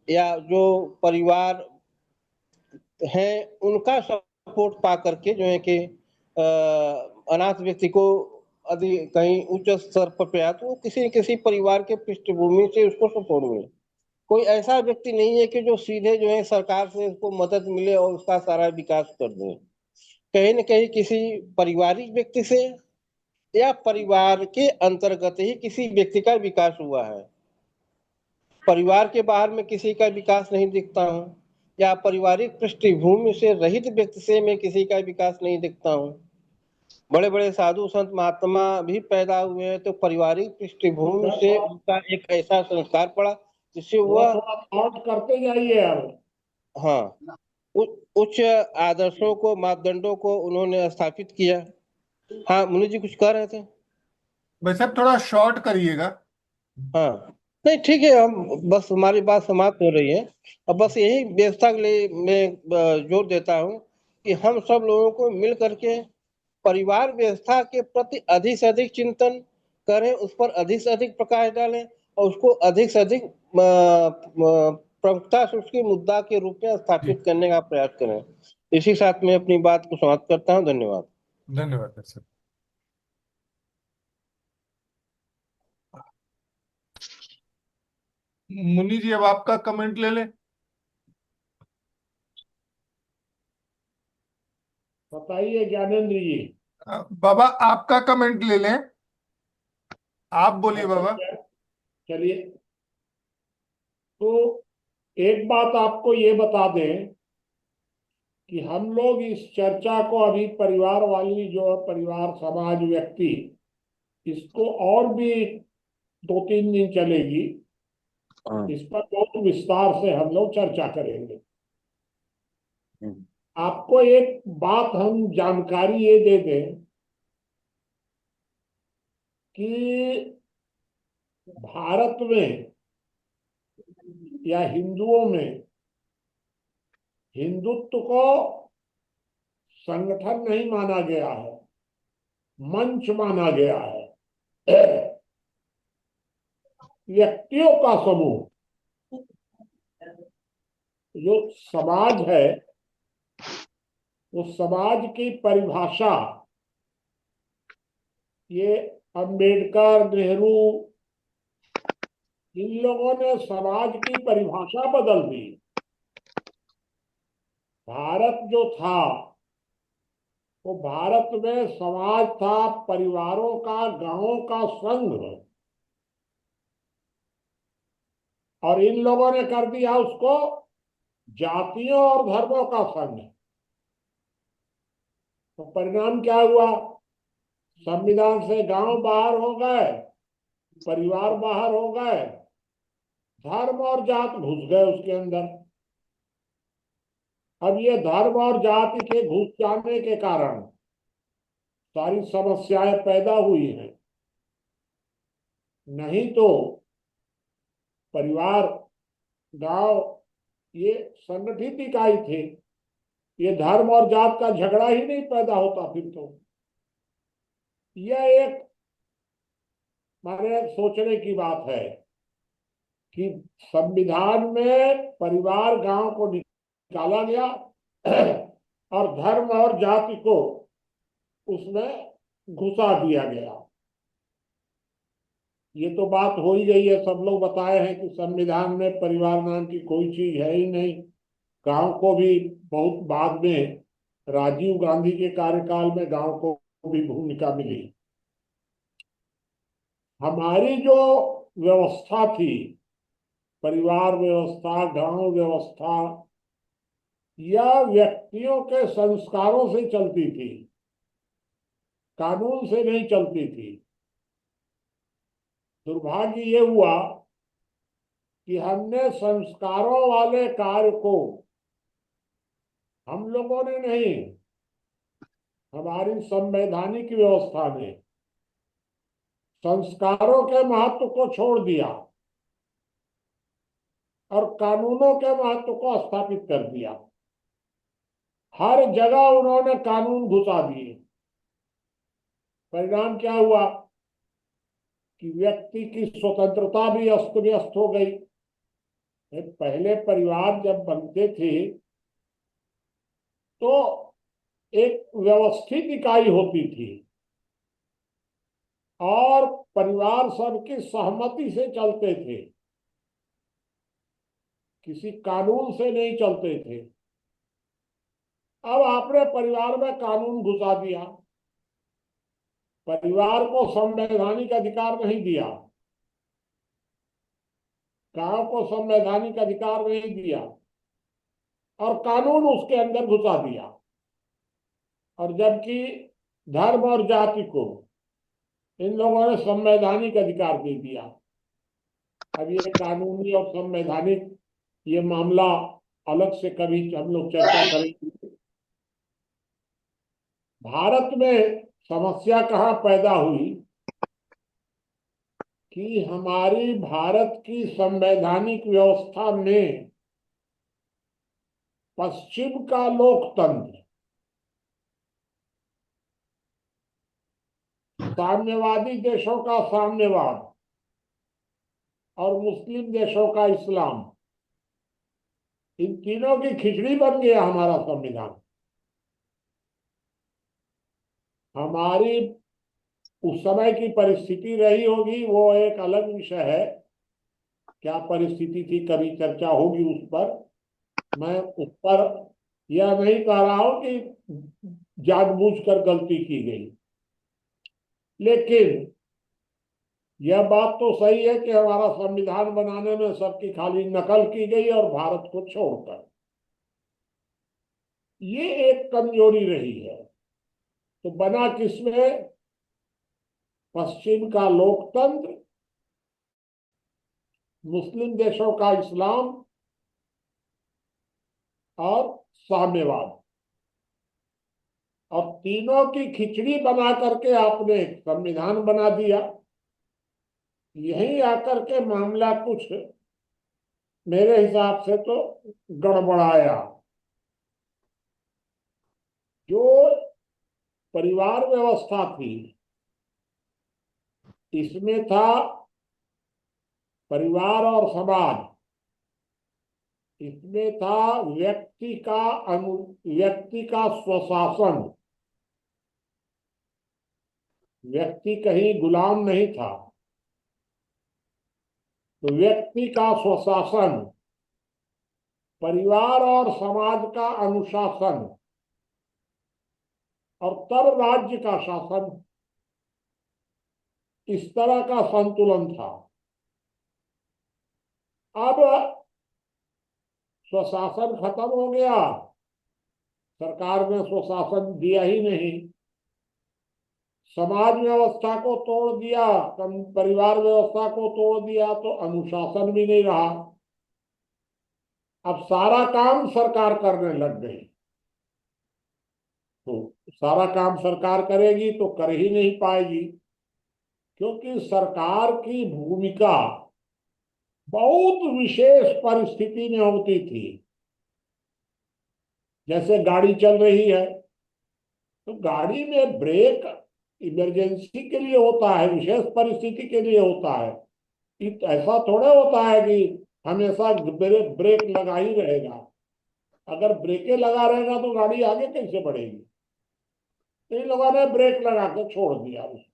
या जो परिवार है उनका सपोर्ट पा करके जो है कि अनाथ व्यक्ति को यदि कहीं उच्च स्तर पर पे तो वो किसी न किसी परिवार के पृष्ठभूमि से उसको सपोर्ट मिले। कोई ऐसा व्यक्ति नहीं है कि जो सीधे जो है सरकार से उसको मदद मिले और उसका सारा विकास कर दे। कहीं न कहीं किसी पारिवारिक व्यक्ति से या परिवार के अंतर्गत ही किसी व्यक्ति का विकास हुआ है। परिवार के बाहर में किसी का विकास नहीं दिखता हूँ, या पारिवारिक पृष्ठभूमि से रहित व्यक्ति से मैं किसी का विकास नहीं दिखता हूँ। बड़े बड़े साधु संत महात्मा भी पैदा हुए हैं तो पारिवारिक पृष्ठभूमि से उनका एक ऐसा संस्कार पड़ा जिससे वह करते जाइए यार। हाँ, उच्च आदर्शों को, मापदंडों को उन्होंने स्थापित किया। हाँ मुनि जी कुछ कह रहे थे? भाई साहब थोड़ा शॉर्ट करिएगा। हाँ नहीं ठीक है, हम बस हमारी बात समाप्त हो रही है। अब बस यही व्यवस्था के लिए मैं जोर देता हूँ कि हम सब लोगों को मिल करके परिवार व्यवस्था के प्रति अधिक से अधिक चिंतन करें, उस पर अधिक से अधिक प्रकाश डालें और उसको अधिक से अधिक प्रमुखता से उसके मुद्दा के रूप में स्थापित करने का प्रयास करें। इसी साथ मैं अपनी बात को समाप्त करता हूँ। धन्यवाद। धन्यवाद सर। मुनि जी अब आपका कमेंट ले लें। बताइए ज्ञानेंद्र जी। बाबा आपका कमेंट ले लें, आप बोलिए बाबा। चलिए, तो एक बात आपको ये बता दें कि हम लोग इस चर्चा को अभी परिवार वाली जो परिवार समाज व्यक्ति, इसको और भी 2-3 दिन चलेगी। इस पर बहुत विस्तार से हम लोग चर्चा करेंगे। आपको एक बात हम जानकारी ये दे दें कि भारत में या हिंदुओं में हिंदुत्व को संगठन नहीं माना गया है, मंच माना गया है। व्यक्तियों का समूह जो समाज है, उस समाज की परिभाषा ये अंबेडकर, नेहरू, इन लोगों ने समाज की परिभाषा बदल दी। भारत जो था वो भारत में समाज था, परिवारों का, गांवों का संघ, और इन लोगों ने कर दिया उसको जातियों और धर्मों का संघ। तो परिणाम क्या हुआ? संविधान से गांव बाहर हो गए, परिवार बाहर हो गए, धर्म और जात घुस गए उसके अंदर। अब ये धर्म और जाति के घुस जाने के कारण सारी समस्याएं पैदा हुई हैं। नहीं तो परिवार, गांव ये संगठित इकाई थे, ये धर्म और जात का झगड़ा ही नहीं पैदा होता। फिर तो यह एक माने सोचने की बात है कि संविधान में परिवार, गांव को निकाला गया और धर्म और जाति को उसमें घुसा दिया गया। ये तो बात हो ही गई है, सब लोग बताए हैं कि संविधान में परिवार नाम की कोई चीज है ही नहीं। गांव को भी बहुत बाद में राजीव गांधी के कार्यकाल में गांव को भी भूमिका मिली। हमारी जो व्यवस्था थी, परिवार व्यवस्था, गांव व्यवस्था, यह व्यक्तियों के संस्कारों से चलती थी, कानून से नहीं चलती थी। दुर्भाग्य ये हुआ कि हमने संस्कारों वाले कार्य को, हम लोगों ने नहीं, हमारी संवैधानिक व्यवस्था ने संस्कारों के महत्व को छोड़ दिया और कानूनों के महत्व को स्थापित कर दिया। हर जगह उन्होंने कानून घुसा दिए। परिणाम क्या हुआ कि व्यक्ति की स्वतंत्रता भी अस्त व्यस्त हो गई। पहले परिवार जब बनते थे तो एक व्यवस्थित इकाई होती थी और परिवार सबकी सहमति से चलते थे, किसी कानून से नहीं चलते थे। अब आपने परिवार में कानून घुसा दिया, परिवार को संवैधानिक अधिकार नहीं दिया, गांव को संवैधानिक अधिकार नहीं दिया और कानून उसके अंदर घुसा दिया। और जबकि धर्म और जाति को इन लोगों ने संवैधानिक अधिकार दे दिया। अब ये कानूनी और संवैधानिक ये मामला अलग से कभी हम लोग चर्चा करेंगे। भारत में समस्या कहाँ पैदा हुई कि हमारी भारत की संवैधानिक व्यवस्था में पश्चिम का लोकतंत्र, साम्यवादी देशों का साम्यवाद और मुस्लिम देशों का इस्लाम, इन तीनों की खिचड़ी बन गया हमारा संविधान। हमारी उस समय की परिस्थिति रही होगी वो एक अलग विषय है, क्या परिस्थिति थी कभी चर्चा होगी उस पर। मैं उस पर यह नहीं कह रहा हूं कि जानबूझकर गलती की गई, लेकिन यह बात तो सही है कि हमारा संविधान बनाने में सबकी खाली नकल की गई और भारत को छोड़कर, ये एक कमजोरी रही है। तो बना किसमें? पश्चिम का लोकतंत्र, मुस्लिम देशों का इस्लाम और साम्यवाद, और तीनों की खिचड़ी बना करके आपने एक संविधान बना दिया। यही आकर के मामला कुछ मेरे हिसाब से तो गड़बड़ाया। जो परिवार व्यवस्था थी, इसमें था परिवार और समाज, इसमें था व्यक्ति का स्वशासन। व्यक्ति कहीं गुलाम नहीं था, तो व्यक्ति का स्वशासन, परिवार और समाज का अनुशासन, और तब राज्य का शासन, इस तरह का संतुलन था। अब स्वशासन खत्म हो गया, सरकार ने स्वशासन दिया ही नहीं, समाज व्यवस्था को तोड़ दिया, परिवार व्यवस्था को तोड़ दिया, तो अनुशासन भी नहीं रहा। अब सारा काम सरकार करने लग गई, तो सारा काम सरकार करेगी तो कर ही नहीं पाएगी, क्योंकि सरकार की भूमिका बहुत विशेष परिस्थिति में होती थी। जैसे गाड़ी चल रही है, तो गाड़ी में ब्रेक इमरजेंसी के लिए होता है, विशेष परिस्थिति के लिए होता है। ऐसा थोड़ा होता है कि हमेशा ब्रेक लगा ही रहेगा। अगर ब्रेकें लगा रहेगा तो गाड़ी आगे कैसे बढ़ेगी? तो इन लोगों ने ब्रेक लगा के छोड़ दिया उसको।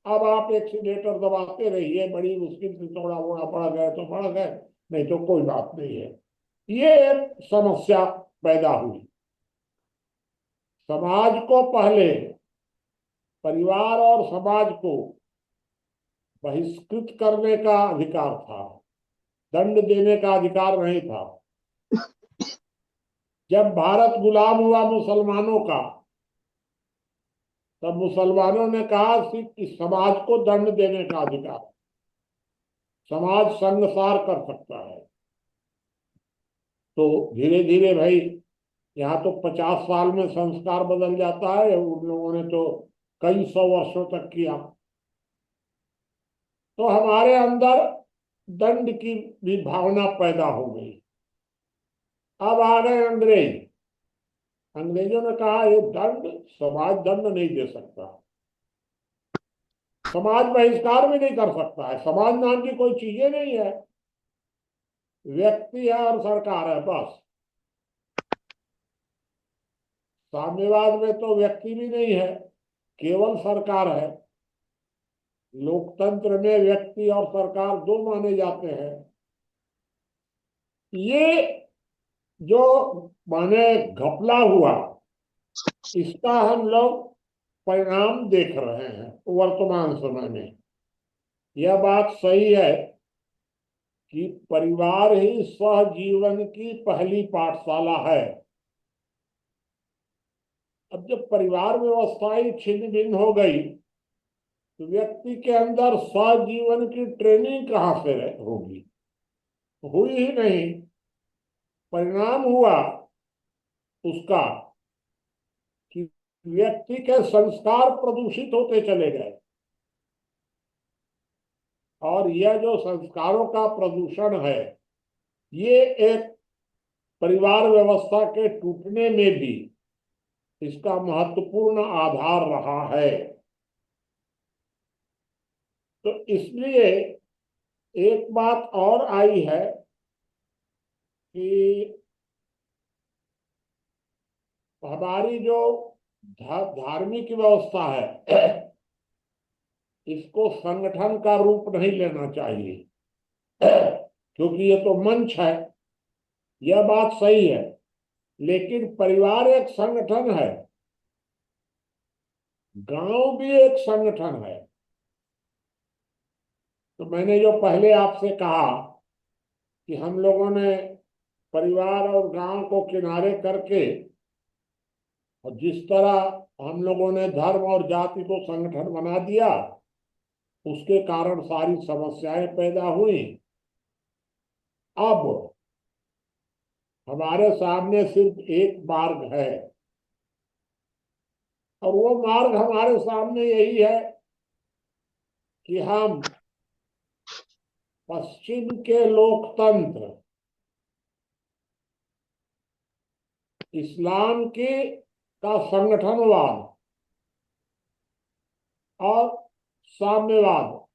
अब आप एक्सीलेटर दबाते रहिए, बड़ी मुश्किल से थोड़ा मोड़ा बढ़ गए तो बढ़ गए, नहीं तो कोई बात नहीं है। ये एक समस्या पैदा हुई। समाज को पहले, परिवार और समाज को बहिष्कृत करने का अधिकार था, दंड देने का अधिकार नहीं था। जब भारत गुलाम हुआ मुसलमानों का, तब मुसलमानों ने कहा कि समाज को दंड देने का अधिकार, समाज संसार कर सकता है। तो धीरे धीरे भाई, यहाँ तो 50 साल में संस्कार बदल जाता है, उन लोगों ने तो कई सौ वर्षों तक किया। तो हमारे अंदर दंड की भी भावना पैदा हो गई। अब आ गए अंग्रेज। अंग्रेजों ने कहा ये दंड, समाज दंड नहीं दे सकता, समाज बहिष्कार भी नहीं कर सकता है, समाज नाम की कोई चीजें नहीं है, व्यक्ति है और सरकार है बस। साम्यवाद में तो व्यक्ति भी नहीं है, केवल सरकार है। लोकतंत्र में व्यक्ति और सरकार दो माने जाते हैं। ये जो माने घपला हुआ, इसका हम लोग परिणाम देख रहे हैं वर्तमान समय में। यह बात सही है कि परिवार ही सहजीवन की पहली पाठशाला है। अब जब परिवार व्यवस्था ही छिन्न भिन्न हो गई, तो व्यक्ति के अंदर सहजीवन की ट्रेनिंग कहाँ से होगी? हुई ही नहीं। परिणाम हुआ उसका कि व्यक्ति के संस्कार प्रदूषित होते चले गए, और यह जो संस्कारों का प्रदूषण है, ये एक परिवार व्यवस्था के टूटने में भी इसका महत्वपूर्ण आधार रहा है। तो इसलिए एक बात और आई है कि हमारी जो धार्मिक व्यवस्था है, इसको संगठन का रूप नहीं लेना चाहिए, क्योंकि ये तो मंच है। यह बात सही है, लेकिन परिवार एक संगठन है, गांव भी एक संगठन है। तो मैंने जो पहले आपसे कहा कि हम लोगों ने परिवार और गांव को किनारे करके और जिस तरह हम लोगों ने धर्म और जाति को संगठन बना दिया, उसके कारण सारी समस्याएं पैदा हुई। अब हमारे सामने सिर्फ एक मार्ग है, और वो मार्ग हमारे सामने यही है कि हम पश्चिम के लोकतंत्र, इस्लाम का संगठनवाद और साम्यवाद,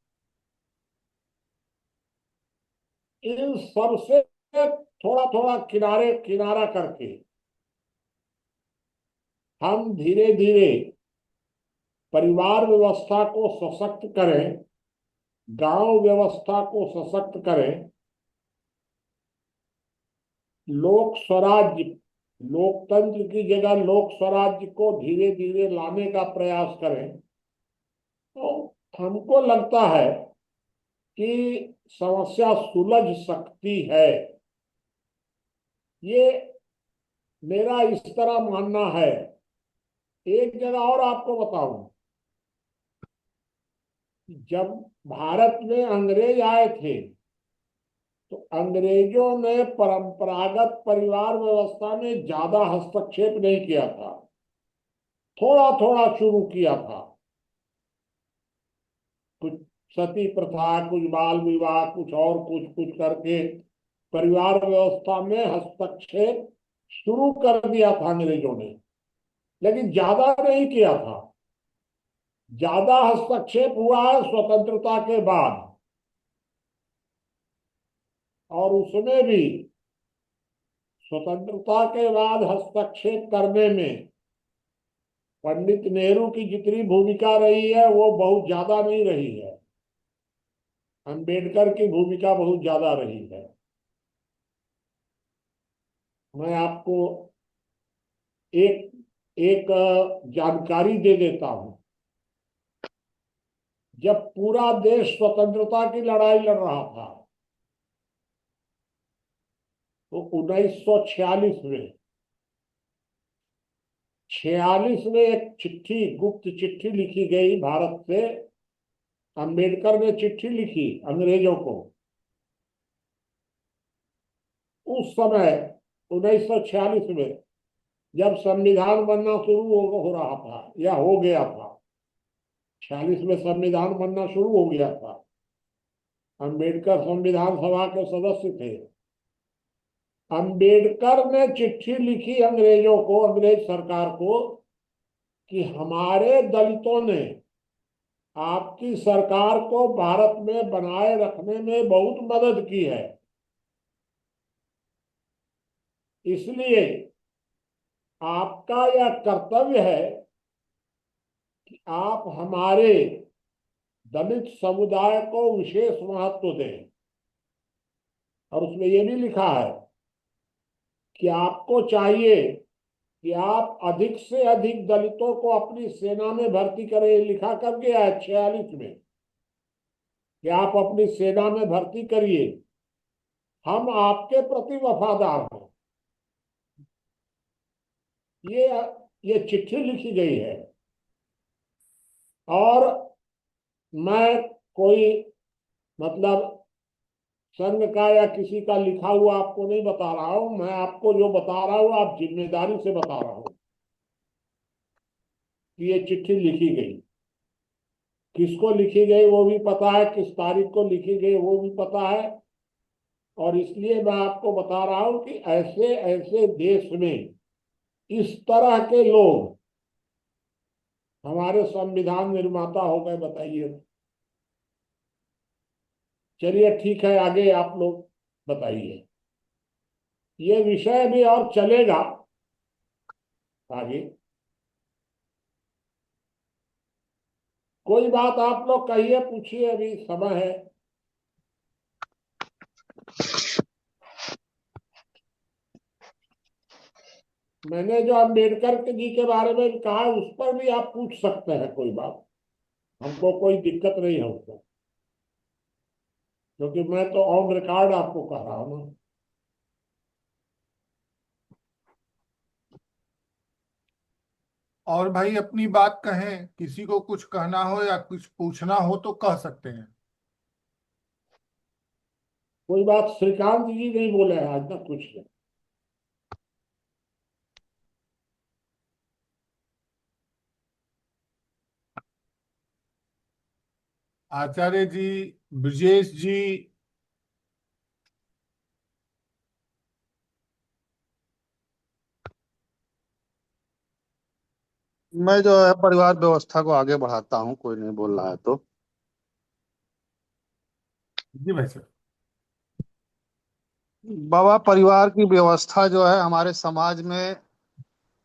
इन सब से थोड़ा थोड़ा किनारा करके हम धीरे धीरे परिवार व्यवस्था को सशक्त करें, गांव व्यवस्था को सशक्त करें, लोक स्वराज्य, लोकतंत्र की जगह लोक स्वराज्य को धीरे धीरे लाने का प्रयास करें, तो हमको लगता है कि समस्या सुलझ सकती है। ये मेरा इस तरह मानना है। एक जगह और आपको बताऊं, जब भारत में अंग्रेज आए थे तो अंग्रेजों ने परंपरागत परिवार व्यवस्था में ज्यादा हस्तक्षेप नहीं किया था, थोड़ा थोड़ा शुरू किया था। कुछ सती प्रथा, कुछ बाल विवाह, कुछ और कुछ करके परिवार व्यवस्था में हस्तक्षेप शुरू कर दिया था अंग्रेजों ने, लेकिन ज्यादा नहीं किया था। ज्यादा हस्तक्षेप हुआ है स्वतंत्रता के बाद, और उसमें भी स्वतंत्रता के बाद हस्तक्षेप करने में पंडित नेहरू की जितनी भूमिका रही है वो बहुत ज्यादा नहीं रही है, अंबेडकर की भूमिका बहुत ज्यादा रही है। मैं आपको एक एक जानकारी दे देता हूं। जब पूरा देश स्वतंत्रता की लड़ाई लड़ रहा था तो 1946 में 46 में एक चिट्ठी, गुप्त चिट्ठी लिखी गई भारत से। अंबेडकर ने चिट्ठी लिखी अंग्रेजों को। उस समय 1946 में जब संविधान बनना शुरू हो रहा था या हो गया था, 46 में संविधान बनना शुरू हो गया था। अंबेडकर संविधान सभा के सदस्य थे। अंबेडकर ने चिट्ठी लिखी अंग्रेजों को, अंग्रेज सरकार को, कि हमारे दलितों ने आपकी सरकार को भारत में बनाए रखने में बहुत मदद की है, इसलिए आपका यह कर्तव्य है कि आप हमारे दलित समुदाय को विशेष महत्व दें। और उसमें यह भी लिखा है कि आपको चाहिए कि आप अधिक से अधिक दलितों को अपनी सेना में भर्ती करें। लिखा कर गया है 46 में कि आप अपनी सेना में भर्ती करिए, हम आपके प्रति वफादार हैं। ये चिट्ठी लिखी गई है, और मैं कोई मतलब संघ का या किसी का लिखा हुआ आपको नहीं बता रहा हूं। मैं आपको जो बता रहा हूं आप जिम्मेदारी से बता रहा हूं कि ये चिट्ठी लिखी गई। किसको लिखी गई वो भी पता है, किस तारीख को लिखी गई वो भी पता है। और इसलिए मैं आपको बता रहा हूं कि ऐसे ऐसे देश में इस तरह के लोग हमारे संविधान निर्माता हो गए, बताइए। चलिए ठीक है, आगे आप लोग बताइए। ये विषय भी और चलेगा आगे। कोई बात आप लोग कहिए, पूछिए, अभी समय है। मैंने जो अम्बेडकर जी के बारे में कहा उस पर भी आप पूछ सकते हैं, कोई बात, हमको कोई दिक्कत नहीं है उसको। क्योंकि मैं तो ऑन रिकॉर्ड आपको कह रहा हूँ ना। और भाई अपनी बात कहें, किसी को कुछ कहना हो या कुछ पूछना हो तो कह सकते हैं। कोई बात श्रीकांत जी नहीं बोले हैं आज तक कुछ नहीं। आचार्य जी, ब्रजेश जी, मैं जो है परिवार व्यवस्था को आगे बढ़ाता हूँ, कोई नहीं बोल रहा है तो। जी भाई सर। बाबा, परिवार की व्यवस्था जो है हमारे समाज में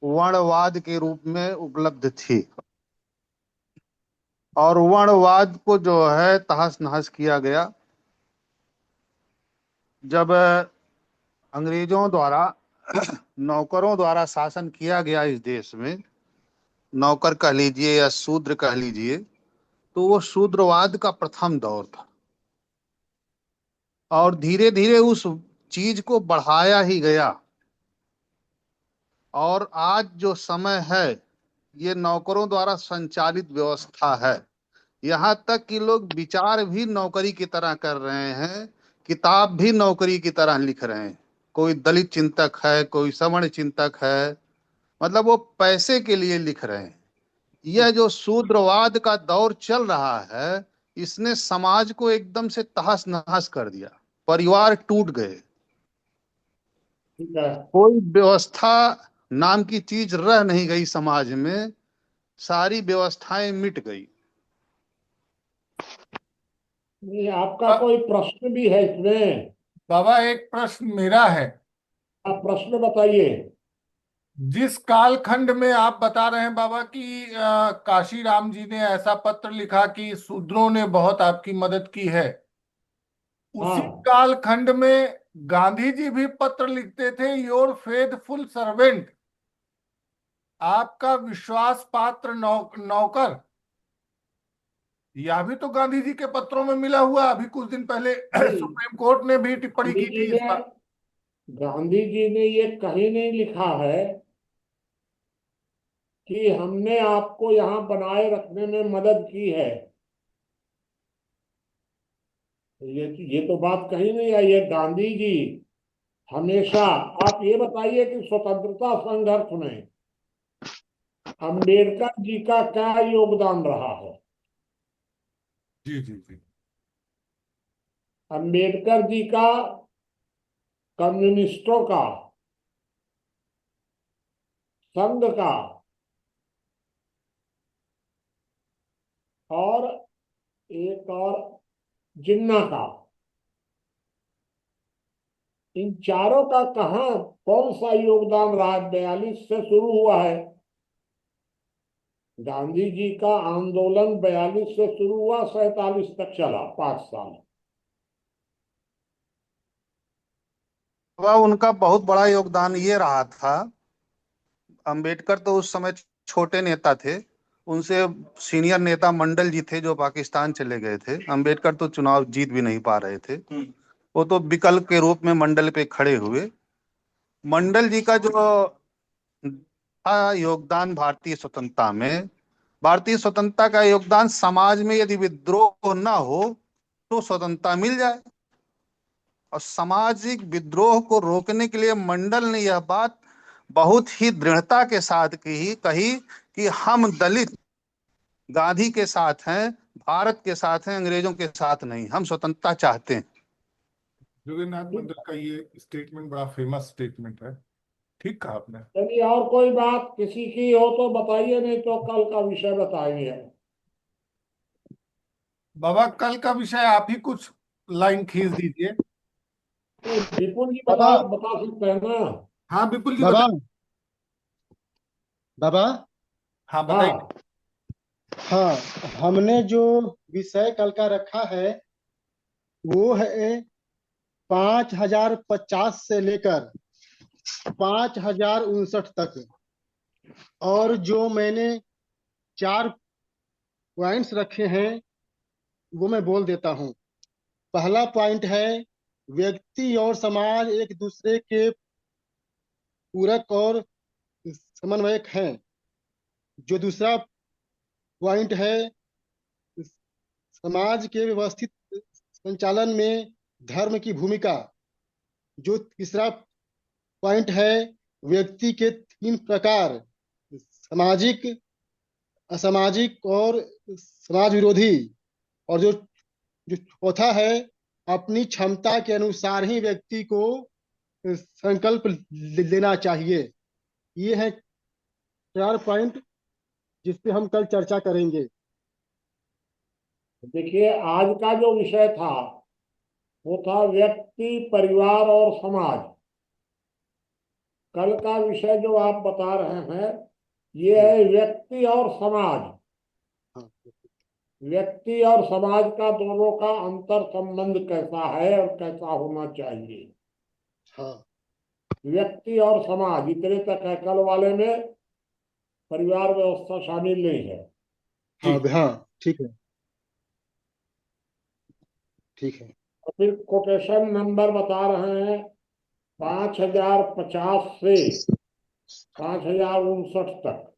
वर्णवाद के रूप में उपलब्ध थी, और वर्णवाद को जो है तहस नहस किया गया जब अंग्रेजों द्वारा नौकरों द्वारा शासन किया गया इस देश में। नौकर कह लीजिए या शूद्र कह लीजिए, तो वो शूद्रवाद का प्रथम दौर था, और धीरे धीरे उस चीज को बढ़ाया ही गया। और आज जो समय है, ये नौकरों द्वारा संचालित व्यवस्था है। यहाँ तक कि लोग विचार भी नौकरी की तरह कर रहे हैं, किताब भी नौकरी की तरह लिख रहे हैं। कोई दलित चिंतक है, कोई सवर्ण चिंतक है, मतलब वो पैसे के लिए लिख रहे हैं। यह जो शूद्रवाद का दौर चल रहा है, इसने समाज को एकदम से तहस नहस कर दिया। परिवार टूट गए, ठीक है। कोई व्यवस्था नाम की चीज रह नहीं गई समाज में, सारी व्यवस्थाएं मिट गई। नहीं, आपका बा- कोई प्रश्न भी है इसमें? बाबा एक प्रश्न मेरा है। आप प्रश्न बताइए। जिस कालखंड में आप बता रहे हैं बाबा कि काशी राम जी ने ऐसा पत्र लिखा कि शूद्रों ने बहुत आपकी मदद की है, उसी हाँ, कालखंड में गांधी जी भी पत्र लिखते थे, योर फेथफुल सर्वेंट, आपका विश्वास पात्र नौकर। यह भी तो गांधी जी के पत्रों में मिला हुआ। अभी कुछ दिन पहले नहीं, सुप्रीम कोर्ट ने भी टिप्पणी गांधी की जी थी इस ने पर। गांधी जी ने ये कहीं नहीं लिखा है कि हमने आपको यहाँ बनाए रखने में मदद की है। ये तो बात कहीं नहीं आई है। गांधी जी हमेशा, आप ये बताइए कि स्वतंत्रता संघर्ष में अंबेडकर जी का क्या योगदान रहा है? जी जी जी। अंबेडकर जी का, कम्युनिस्टों का, संघ का, और एक और जिन्ना का, इन चारों का कहाँ कौन सा योगदान रहा? 42 से शुरू हुआ है। गांधी जी का आंदोलन 42 से शुरू हुआ, 47 तक चला, 5 साल। वह उनका बहुत बड़ा योगदान ये रहा था। अंबेडकर तो उस समय छोटे नेता थे, उनसे सीनियर नेता मंडल जी थे जो पाकिस्तान चले गए थे। अंबेडकर तो चुनाव जीत भी नहीं पा रहे थे, वो तो विकल्प के रूप में मंडल पे खड़े हुए। मंडल जी का जो था योगदान भारतीय स्वतंत्रता का योगदान, समाज में यदि विद्रोह ना हो तो स्वतंत्रता मिल जाए। और सामाजिक विद्रोह को रोकने के लिए मंडल ने यह बात बहुत ही दृढ़ता के साथ कही कि हम दलित गांधी के साथ हैं, भारत के साथ हैं, अंग्रेजों के साथ नहीं, हम स्वतंत्रता चाहते हैं। जोगेंद्रनाथ मंडल का ये स्टेटमेंट बड़ा फेमस स्टेटमेंट है। ठीक कहा आपने। चलिए, और कोई बात किसी की हो तो बताइए, नहीं तो कल का विषय बताइए। बाबा कल का विषय आप ही कुछ लाइन खींच दीजिए। नहीं, विपुल जी बाबा, बता सकते हैं ना? हाँ विपुल जी बाबा, बताइए। बाबा। हाँ बताइए। हाँ, हाँ, हमने जो विषय कल का रखा है वो है 5050 से लेकर 5059 तक। और जो मैंने 4 पॉइंट्स रखे हैं वो मैं बोल देता हूँ। पहला पॉइंट है व्यक्ति और समाज एक दूसरे के पूरक और समन्वयक हैं। जो दूसरा पॉइंट है समाज के व्यवस्थित संचालन में धर्म की भूमिका। जो तीसरा पॉइंट है व्यक्ति के 3 प्रकार, सामाजिक, असामाजिक और समाज विरोधी। और जो जो चौथा है अपनी क्षमता के अनुसार ही व्यक्ति को संकल्प लेना चाहिए। ये है 4 पॉइंट जिस पे हम कल चर्चा करेंगे। देखिए, आज का जो विषय था वो था व्यक्ति, परिवार और समाज। कल का विषय जो आप बता रहे हैं ये है व्यक्ति और समाज। व्यक्ति और समाज का दोनों का अंतर संबंध कैसा है और कैसा होना चाहिए। हाँ, व्यक्ति और समाज इतने तक है, कल वाले में परिवार व्यवस्था शामिल नहीं है। हाँ, हाँ, ठीक है, ठीक है। और फिर कोटेशन नंबर बता रहे हैं 5050 से 5059 तक।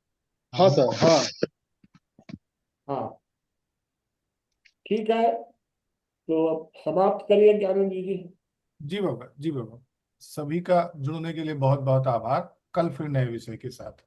हाँ सर, हाँ। हाँ, ठीक है, तो अब समाप्त करिए ज्ञानंद जी। जी बाबा, जी बाबा। सभी का जुड़ने के लिए बहुत बहुत आभार। कल फिर नए विषय के साथ।